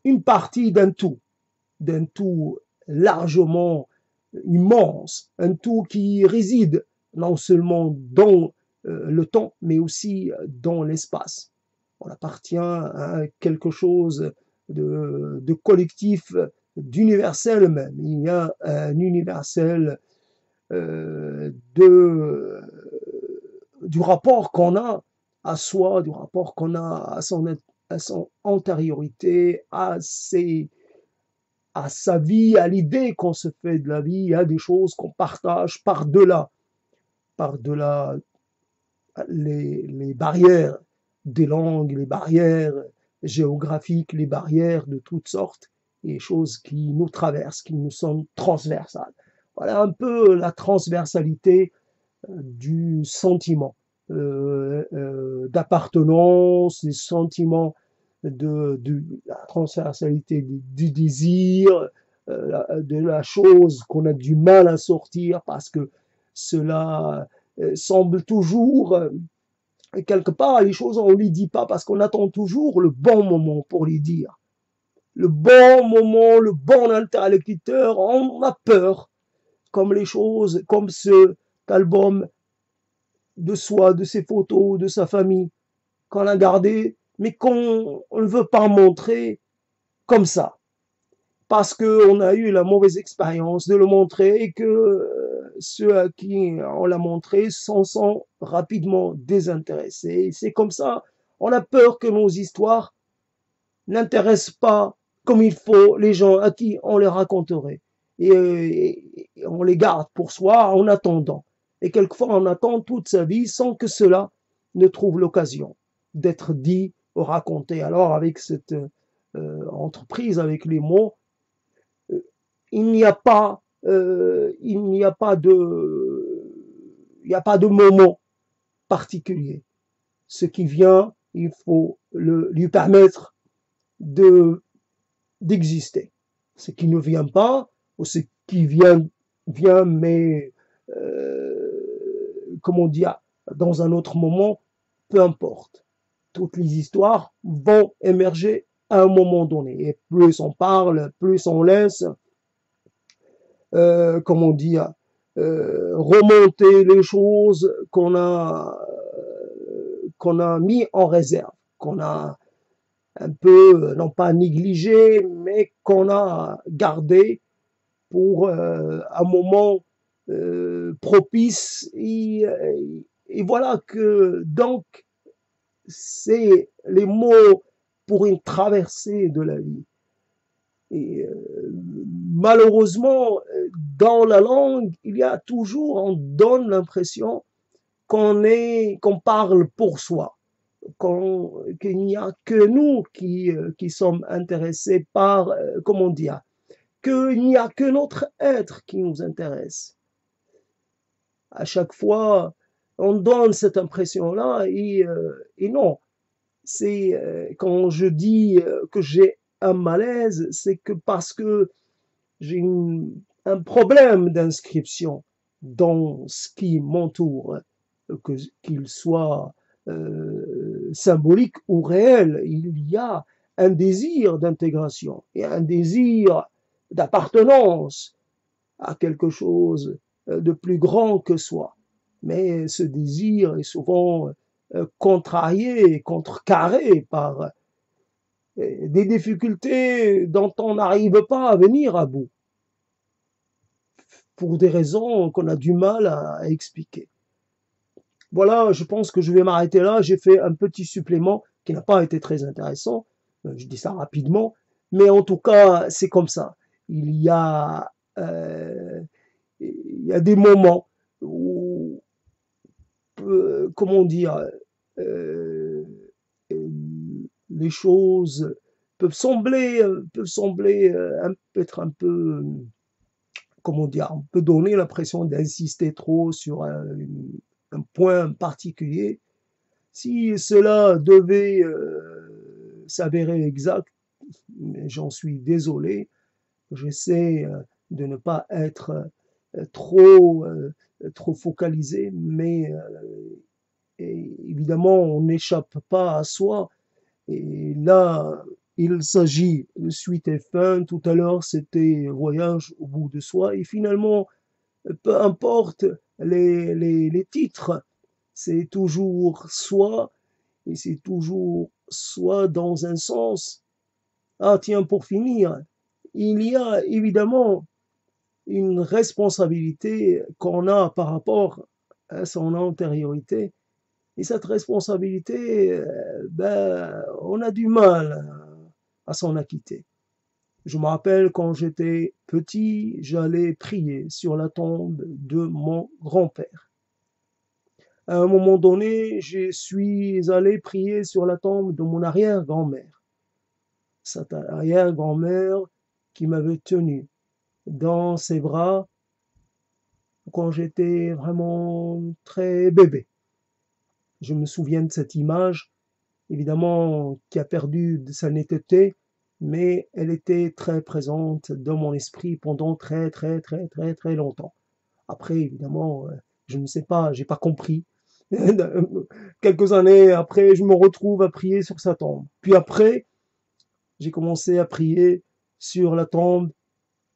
une partie d'un tout largement immense, un tout qui réside non seulement dans le temps, mais aussi dans l'espace. On appartient à quelque chose de collectif, d'universel même. Il y a un universel du rapport qu'on a à soi, du rapport qu'on a à son antériorité, à sa vie, à l'idée qu'on se fait de la vie. Il y a des choses qu'on partage par-delà les barrières des langues, les barrières géographiques, les barrières de toutes sortes, et choses qui nous traversent, qui nous sont transversales. Voilà un peu la transversalité du sentiment d'appartenance, des sentiments de la transversalité du désir, de la chose qu'on a du mal à sortir parce que cela semble toujours, quelque part, les choses, on ne les dit pas parce qu'on attend toujours le bon moment pour les dire. Le bon moment, le bon interlocuteur, on a peur, comme les choses, comme cet album de soi, de ses photos, de sa famille, qu'on a gardé, mais qu'on ne veut pas montrer comme ça, parce qu'on a eu la mauvaise expérience de le montrer et que ceux à qui on l'a montré s'en sont rapidement désintéressés. C'est comme ça, on a peur que nos histoires n'intéressent pas comme il faut les gens à qui on les raconterait. Et on les garde pour soi en attendant. Et quelquefois, on attend toute sa vie sans que cela ne trouve l'occasion d'être dit ou raconté. Alors, avec cette entreprise, avec les mots, il n'y a pas, il n'y a pas de moment particulier. Ce qui vient, il faut lui permettre d'exister. Ce qui ne vient pas, ou ce qui vient mais, comment dire, dans un autre moment, peu importe. Toutes les histoires vont émerger à un moment donné. Et plus on parle, plus on laisse, comment dire, remonter les choses qu'on a mis en réserve, qu'on a un peu, non pas négligé, mais qu'on a gardé pour un moment propice. Et voilà que donc c'est les mots pour une traversée de la vie. Et malheureusement, dans la langue, il y a toujours, on donne l'impression qu'on parle pour soi, qu'il n'y a que nous qui sommes intéressés par, comment dire, qu'il n'y a que notre être qui nous intéresse. À chaque fois, on donne cette impression-là et non. C'est quand je dis que j'ai un malaise, c'est que parce que j'ai un problème d'inscription dans ce qui m'entoure, qu'il soit symbolique ou réel. Il y a un désir d'intégration et un désir d'appartenance à quelque chose de plus grand que soi. Mais ce désir est souvent contrarié, contrecarré par des difficultés dont on n'arrive pas à venir à bout, pour des raisons qu'on a du mal à expliquer. Voilà, je pense que je vais m'arrêter là. J'ai fait un petit supplément qui n'a pas été très intéressant. Je dis ça rapidement, mais en tout cas, c'est comme ça. Il y a, euh, il y a des moments où, comment dire, euh, les choses peuvent sembler être un peu, comment dire, on peut donner l'impression d'insister trop sur un point particulier. Si cela devait s'avérer exact, j'en suis désolé. J'essaie de ne pas être trop, trop focalisé, mais évidemment, on n'échappe pas à soi. Et là, il s'agit de suite et fin. Tout à l'heure, c'était voyage au bout de soi. Et finalement, peu importe les titres, c'est toujours soit, et c'est toujours soit dans un sens. Ah tiens, pour finir, il y a évidemment une responsabilité qu'on a par rapport à son antériorité. Et cette responsabilité, on a du mal à s'en acquitter. Je me rappelle quand j'étais petit, j'allais prier sur la tombe de mon grand-père. À un moment donné, je suis allé prier sur la tombe de mon arrière-grand-mère. Cette arrière-grand-mère qui m'avait tenu dans ses bras quand j'étais vraiment très bébé. Je me souviens de cette image, évidemment, qui a perdu de sa netteté, mais elle était très présente dans mon esprit pendant très longtemps. Après, évidemment, je ne sais pas, j'ai pas compris. Quelques années après, je me retrouve à prier sur sa tombe. Puis après, j'ai commencé à prier sur la tombe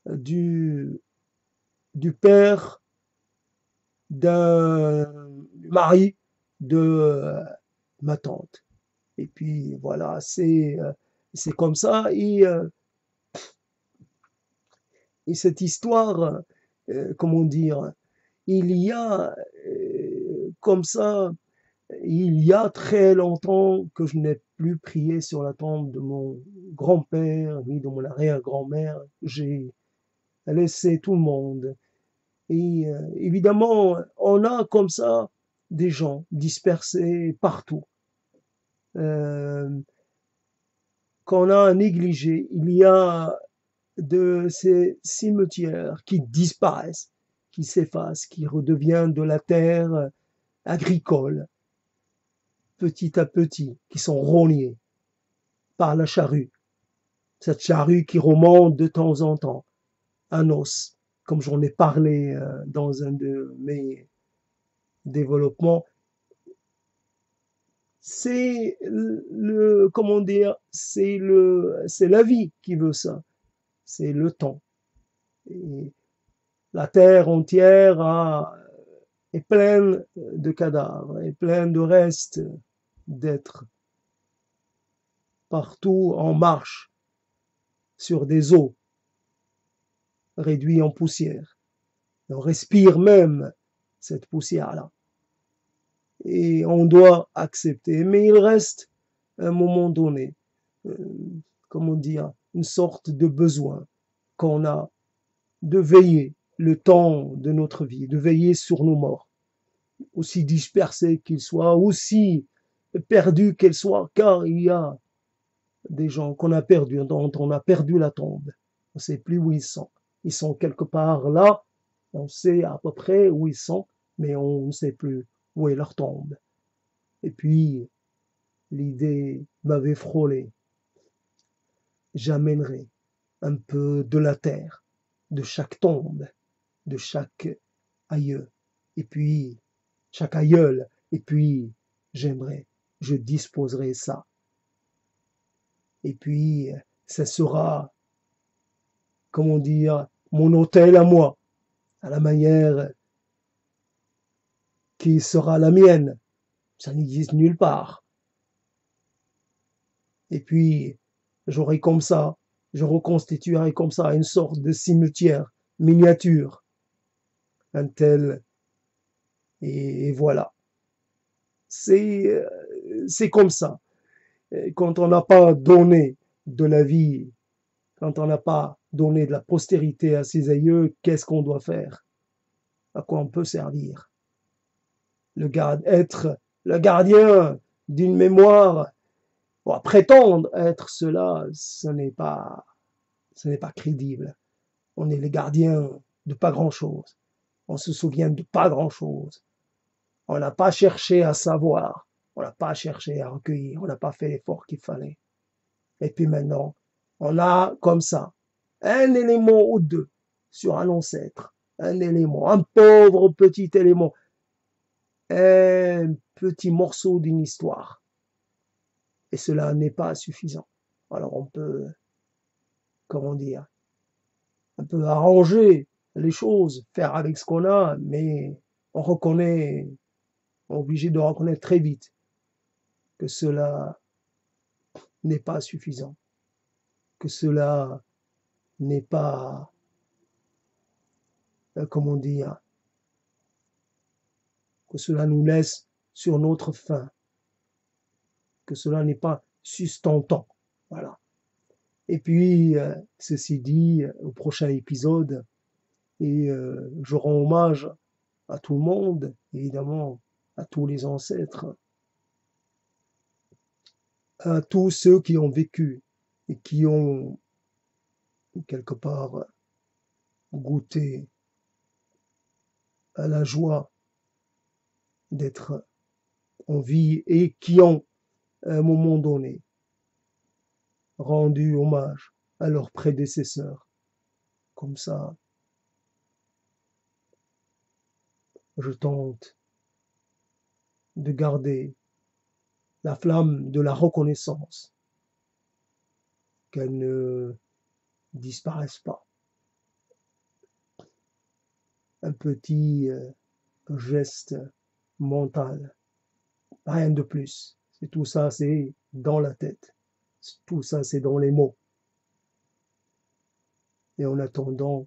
du, du père du mari de ma tante. Et puis voilà, c'est comme ça. Et cette histoire, comment dire, il y a comme ça, il y a très longtemps que je n'ai plus prié sur la tombe de mon grand-père ni de mon arrière-grand-mère. J'ai laissé tout le monde. Et évidemment, on a comme ça des gens dispersés partout, euh, qu'on a négligés. Il y a de ces cimetières qui disparaissent, qui s'effacent, qui redeviennent de la terre agricole, petit à petit, qui sont rognés par la charrue. Cette charrue qui remonte de temps en temps, un os, comme j'en ai parlé dans un de mes développements. C'est comment dire, c'est la vie qui veut ça. C'est le temps. Et la terre entière est pleine de cadavres, est pleine de restes d'êtres partout en marche sur des os réduits en poussière. On respire même cette poussière-là. Et on doit accepter. Mais il reste à un moment donné, euh, comment dire, une sorte de besoin qu'on a de veiller le temps de notre vie, de veiller sur nos morts, aussi dispersés qu'ils soient, aussi perdus qu'ils soient, car il y a des gens qu'on a perdus, dont on a perdu la tombe. On ne sait plus où ils sont. Ils sont quelque part là, on sait à peu près où ils sont, mais on ne sait plus où est leur tombe. Et puis, l'idée m'avait frôlé. J'amènerai un peu de la terre, de chaque tombe, de chaque aïeux, et puis chaque aïeul, et puis je disposerai ça. Et puis, ça sera, comment dire, mon hôtel à moi, à la manière qui sera la mienne. Ça n'existe nulle part. Et puis, j'aurai comme ça, je reconstituerai comme ça une sorte de cimetière miniature, un tel, et voilà. C'est comme ça. Et quand on n'a pas donné de la vie, quand on n'a pas donné de la postérité à ses aïeux, qu'est-ce qu'on doit faire? À quoi on peut servir? Être le gardien d'une mémoire, bon, prétendre être cela, ce n'est pas crédible. On est les gardiens de pas grand-chose. On se souvient de pas grand-chose. On n'a pas cherché à savoir. On n'a pas cherché à recueillir. On n'a pas fait l'effort qu'il fallait. Et puis maintenant, on a comme ça un élément ou deux sur un ancêtre. Un élément, un pauvre petit élément. Un petit morceau d'une histoire. Et cela n'est pas suffisant. Alors on peut, comment dire, un peu arranger les choses, faire avec ce qu'on a, mais on reconnaît, on est obligé de reconnaître très vite que cela n'est pas suffisant, que cela n'est pas, comment dire, que cela nous laisse sur notre faim, que cela n'est pas sustentant. Voilà. Et puis, ceci dit, au prochain épisode, et je rends hommage à tout le monde, évidemment, à tous les ancêtres, à tous ceux qui ont vécu et qui ont quelque part goûté à la joie d'être en vie et qui ont, à un moment donné, rendu hommage à leurs prédécesseurs. Comme ça, je tente de garder la flamme de la reconnaissance, qu'elle ne disparaisse pas. Un petit geste mental, rien de plus. C'est tout ça, c'est dans la tête. Tout ça, c'est dans les mots. Et en attendant,